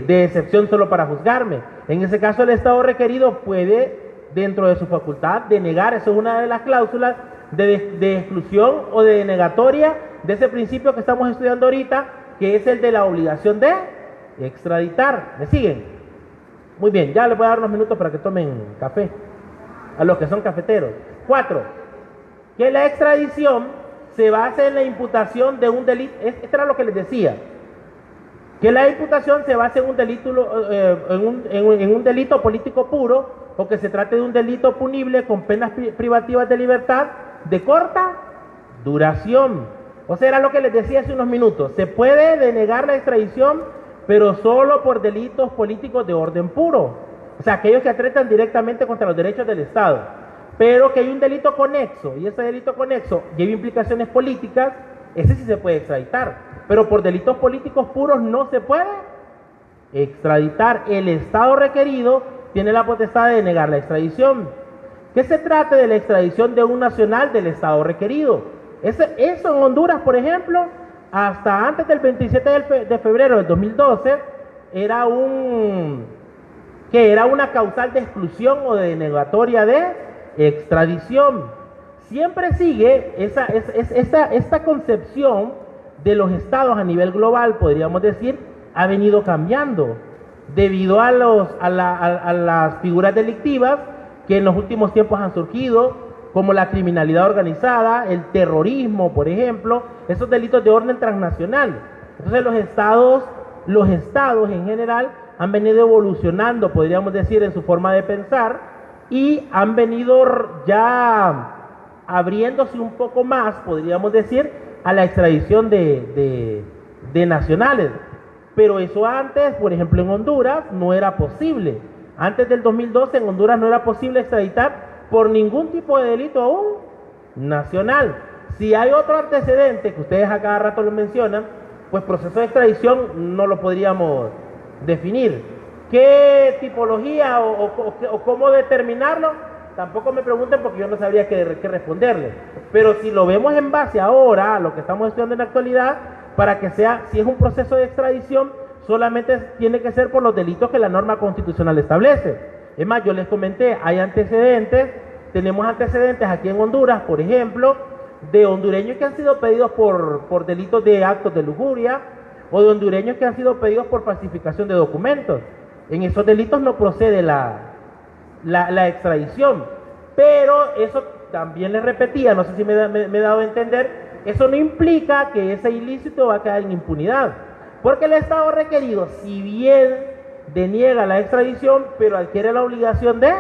excepción solo para juzgarme. En ese caso, el Estado requerido puede, dentro de su facultad, denegar, eso es una de las cláusulas de exclusión o de denegatoria de ese principio que estamos estudiando ahorita, que es el de la obligación de extraditar. ¿Me siguen? Muy bien, ya les voy a dar unos minutos para que tomen café, a los que son cafeteros. 4. Que la extradición se base en la imputación de un delito. Esto era lo que les decía. Que la imputación se base en un delito, en un delito político puro, o que se trate de un delito punible con penas privativas de libertad de corta duración. O sea, era lo que les decía hace unos minutos. Se puede denegar la extradición, pero solo por delitos políticos de orden puro. O sea, aquellos que atentan directamente contra los derechos del Estado. Pero que hay un delito conexo, y ese delito conexo lleva implicaciones políticas, ese sí se puede extraditar. Pero por delitos políticos puros no se puede extraditar. El Estado requerido tiene la potestad de denegar la extradición. Que se trate de la extradición de un nacional del Estado requerido. Eso en Honduras, por ejemplo, hasta antes del 27 de febrero del 2012, era una causal de exclusión o de denegatoria de extradición. Siempre sigue esta concepción de los estados a nivel global, podríamos decir, ha venido cambiando debido a las figuras delictivas que en los últimos tiempos han surgido, como la criminalidad organizada, el terrorismo, por ejemplo, esos delitos de orden transnacional. Entonces los estados en general han venido evolucionando, podríamos decir, en su forma de pensar, y han venido ya abriéndose un poco más, podríamos decir, a la extradición de nacionales. Pero eso antes, por ejemplo, en Honduras no era posible. Antes del 2012 en Honduras no era posible extraditar por ningún tipo de delito aún nacional. Si hay otro antecedente, que ustedes a cada rato lo mencionan, pues proceso de extradición no lo podríamos definir. ¿Qué tipología o cómo determinarlo? Tampoco me pregunten porque yo no sabría qué responderle. Pero si lo vemos en base ahora a lo que estamos estudiando en la actualidad, para que sea, si es un proceso de extradición, solamente tiene que ser por los delitos que la norma constitucional establece. Es más, yo les comenté, hay antecedentes, tenemos antecedentes aquí en Honduras, por ejemplo, de hondureños que han sido pedidos por delitos de actos de lujuria, o de hondureños que han sido pedidos por falsificación de documentos. En esos delitos no procede la extradición, pero eso también les repetía, no sé si me he dado a entender, eso no implica que ese ilícito va a quedar en impunidad, porque el Estado requerido, si bien deniega la extradición, pero adquiere la obligación de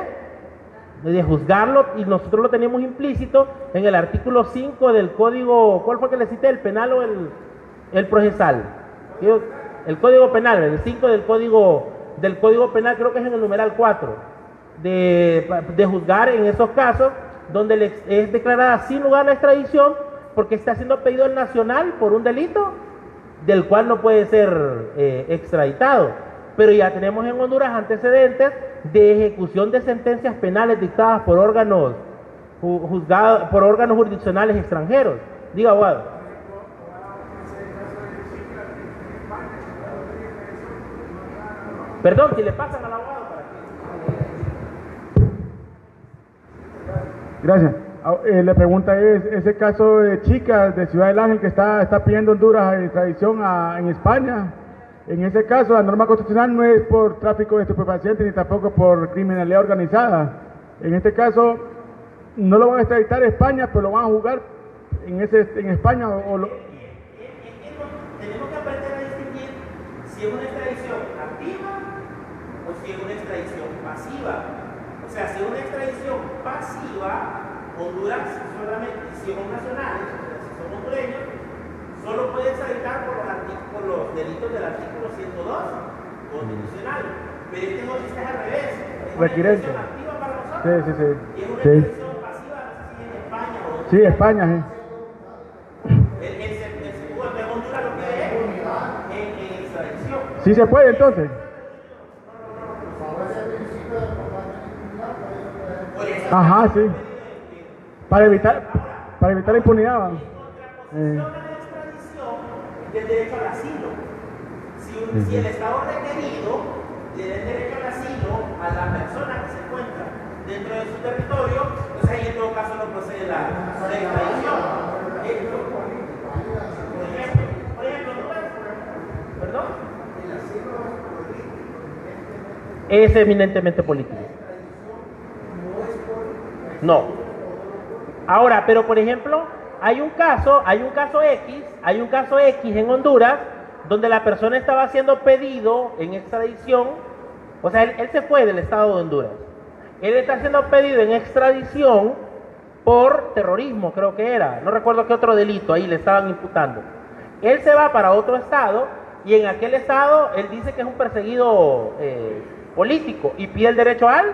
juzgarlo, y nosotros lo tenemos implícito en el artículo 5 del Código, ¿cuál fue que le cité? ¿El penal o el procesal? El Código Penal, el 5 del Código Penal, creo que es en el numeral 4, de juzgar en esos casos donde es declarada sin lugar la extradición porque está siendo pedido el nacional por un delito del cual no puede ser extraditado. Pero ya tenemos en Honduras antecedentes de ejecución de sentencias penales dictadas por órganos jurisdiccionales extranjeros. Diga, abogado. Perdón, si le pasan al abogado para que... Gracias. La pregunta es, ese caso de chica de Ciudad del Ángel que está pidiendo Honduras extradición en España, en ese caso la norma constitucional no es por tráfico de estupefacientes ni tampoco por criminalidad organizada. En este caso no lo van a extraditar a España, pero lo van a juzgar en España Tenemos que aprender a distinguir si es una extradición activa o si es una extradición pasiva. O sea, si es una extradición pasiva, Honduras solamente, si son nacionales, o sea, si son hondureños, solo puede extraditar por los delitos del artículo 102 constitucional. Pero este es al revés. Es una extradición activa para nosotros. Sí. Y es una extradición pasiva, no sé si en España o... Sí, España, sí. En Honduras lo que es en extradición. Sí se puede entonces. Ajá, sí. Para evitar la impunidad. En contraposición a la extradición del derecho al asilo. Si el Estado requerido le den derecho al asilo a la persona que se encuentra dentro de su territorio, entonces ahí en todo caso no procede la extradición. Por ejemplo, ¿perdón? Es eminentemente político. No. Ahora, pero por ejemplo, hay un caso X en Honduras donde la persona estaba haciendo pedido en extradición, o sea, él se fue del estado de Honduras. Él está haciendo pedido en extradición por terrorismo, creo que era, no recuerdo qué otro delito ahí le estaban imputando. Él se va para otro estado y en aquel estado él dice que es un perseguido político y pide el derecho al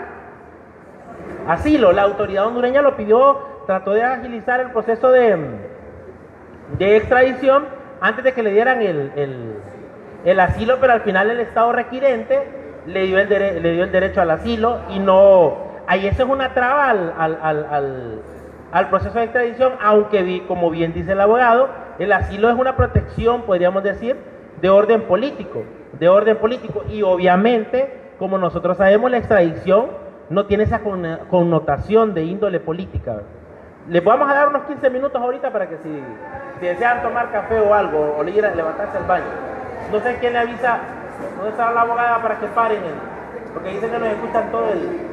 asilo. La autoridad hondureña lo pidió, trató de agilizar el proceso de extradición antes de que le dieran el asilo, pero al final el estado requirente le dio el derecho al asilo y no, ahí eso es una traba al proceso de extradición, aunque como bien dice el abogado, el asilo es una protección, podríamos decir, de orden político, y obviamente, como nosotros sabemos, la extradición no tiene esa connotación de índole política. Les vamos a dar unos 15 minutos ahorita para que si desean tomar café o algo, o levantarse al baño. No sé quién le avisa, ¿dónde está la abogada para que paren? Porque dicen que nos escuchan todo el...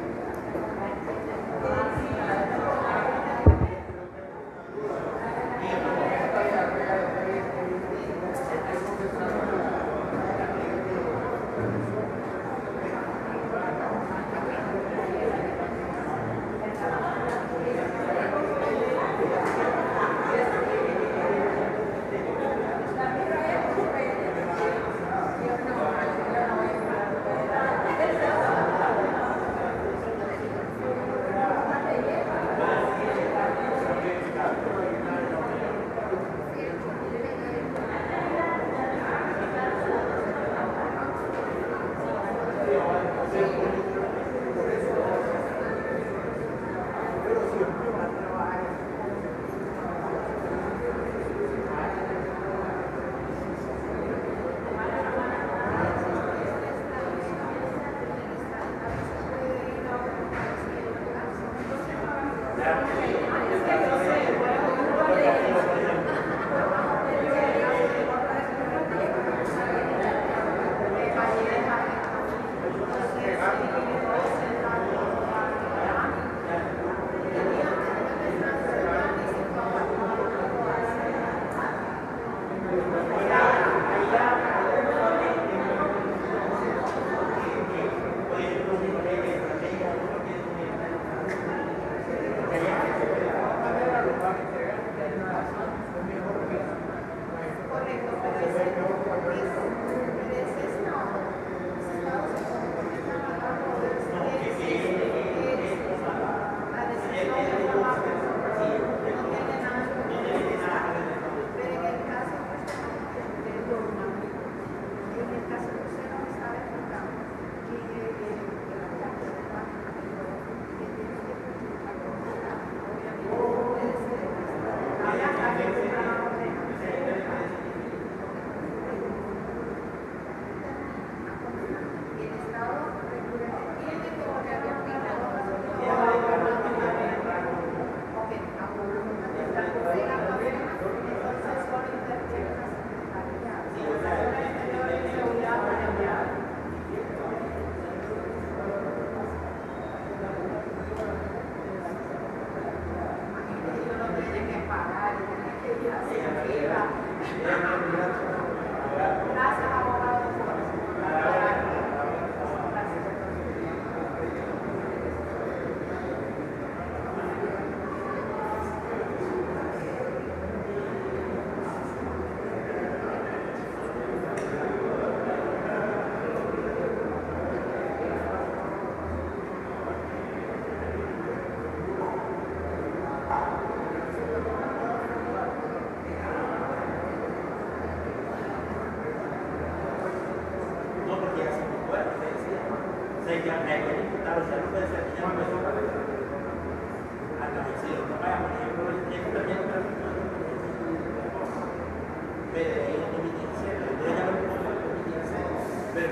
Pero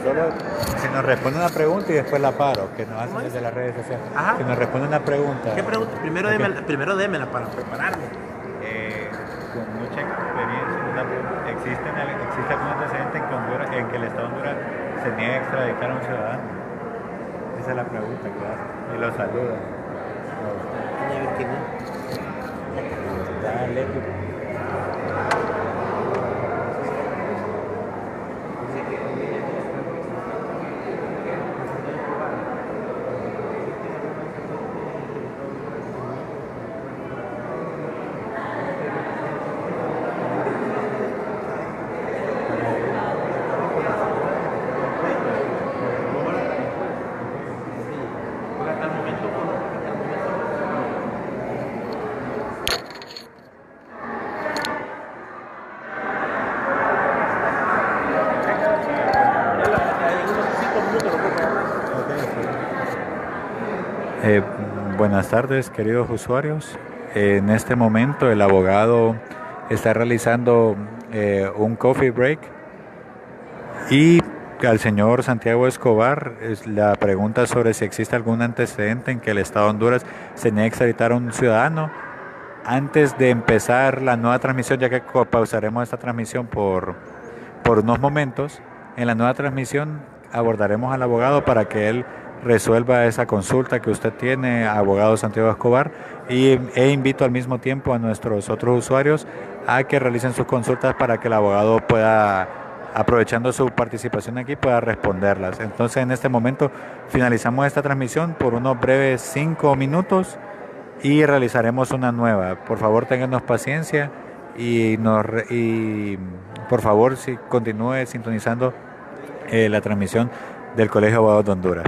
Solo si nos responde una pregunta y después la paro, que nos hacen desde las redes sociales. Ajá. Si nos responde una pregunta. ¿Qué pregunta? Primero démela para prepararme. Con mucha experiencia, ¿existe algún antecedente en que el Estado de Honduras se niegue a extraditar a un ciudadano? Esa es la pregunta, claro. Y lo saluda. Dale, Buenas tardes, queridos usuarios. En este momento el abogado está realizando un coffee break y al señor Santiago Escobar la pregunta sobre si existe algún antecedente en que el Estado de Honduras se niegue a extraditar a un ciudadano. Antes de empezar la nueva transmisión, ya que pausaremos esta transmisión por unos momentos, en la nueva transmisión abordaremos al abogado para que él resuelva esa consulta que usted tiene, abogado Santiago Escobar, e invito al mismo tiempo a nuestros otros usuarios a que realicen sus consultas para que el abogado pueda, aprovechando su participación aquí, pueda responderlas. Entonces, en este momento finalizamos esta transmisión por unos breves 5 minutos y realizaremos una nueva. Por favor, ténganos paciencia y por favor, si continúe sintonizando la transmisión del Colegio de Abogados de Honduras.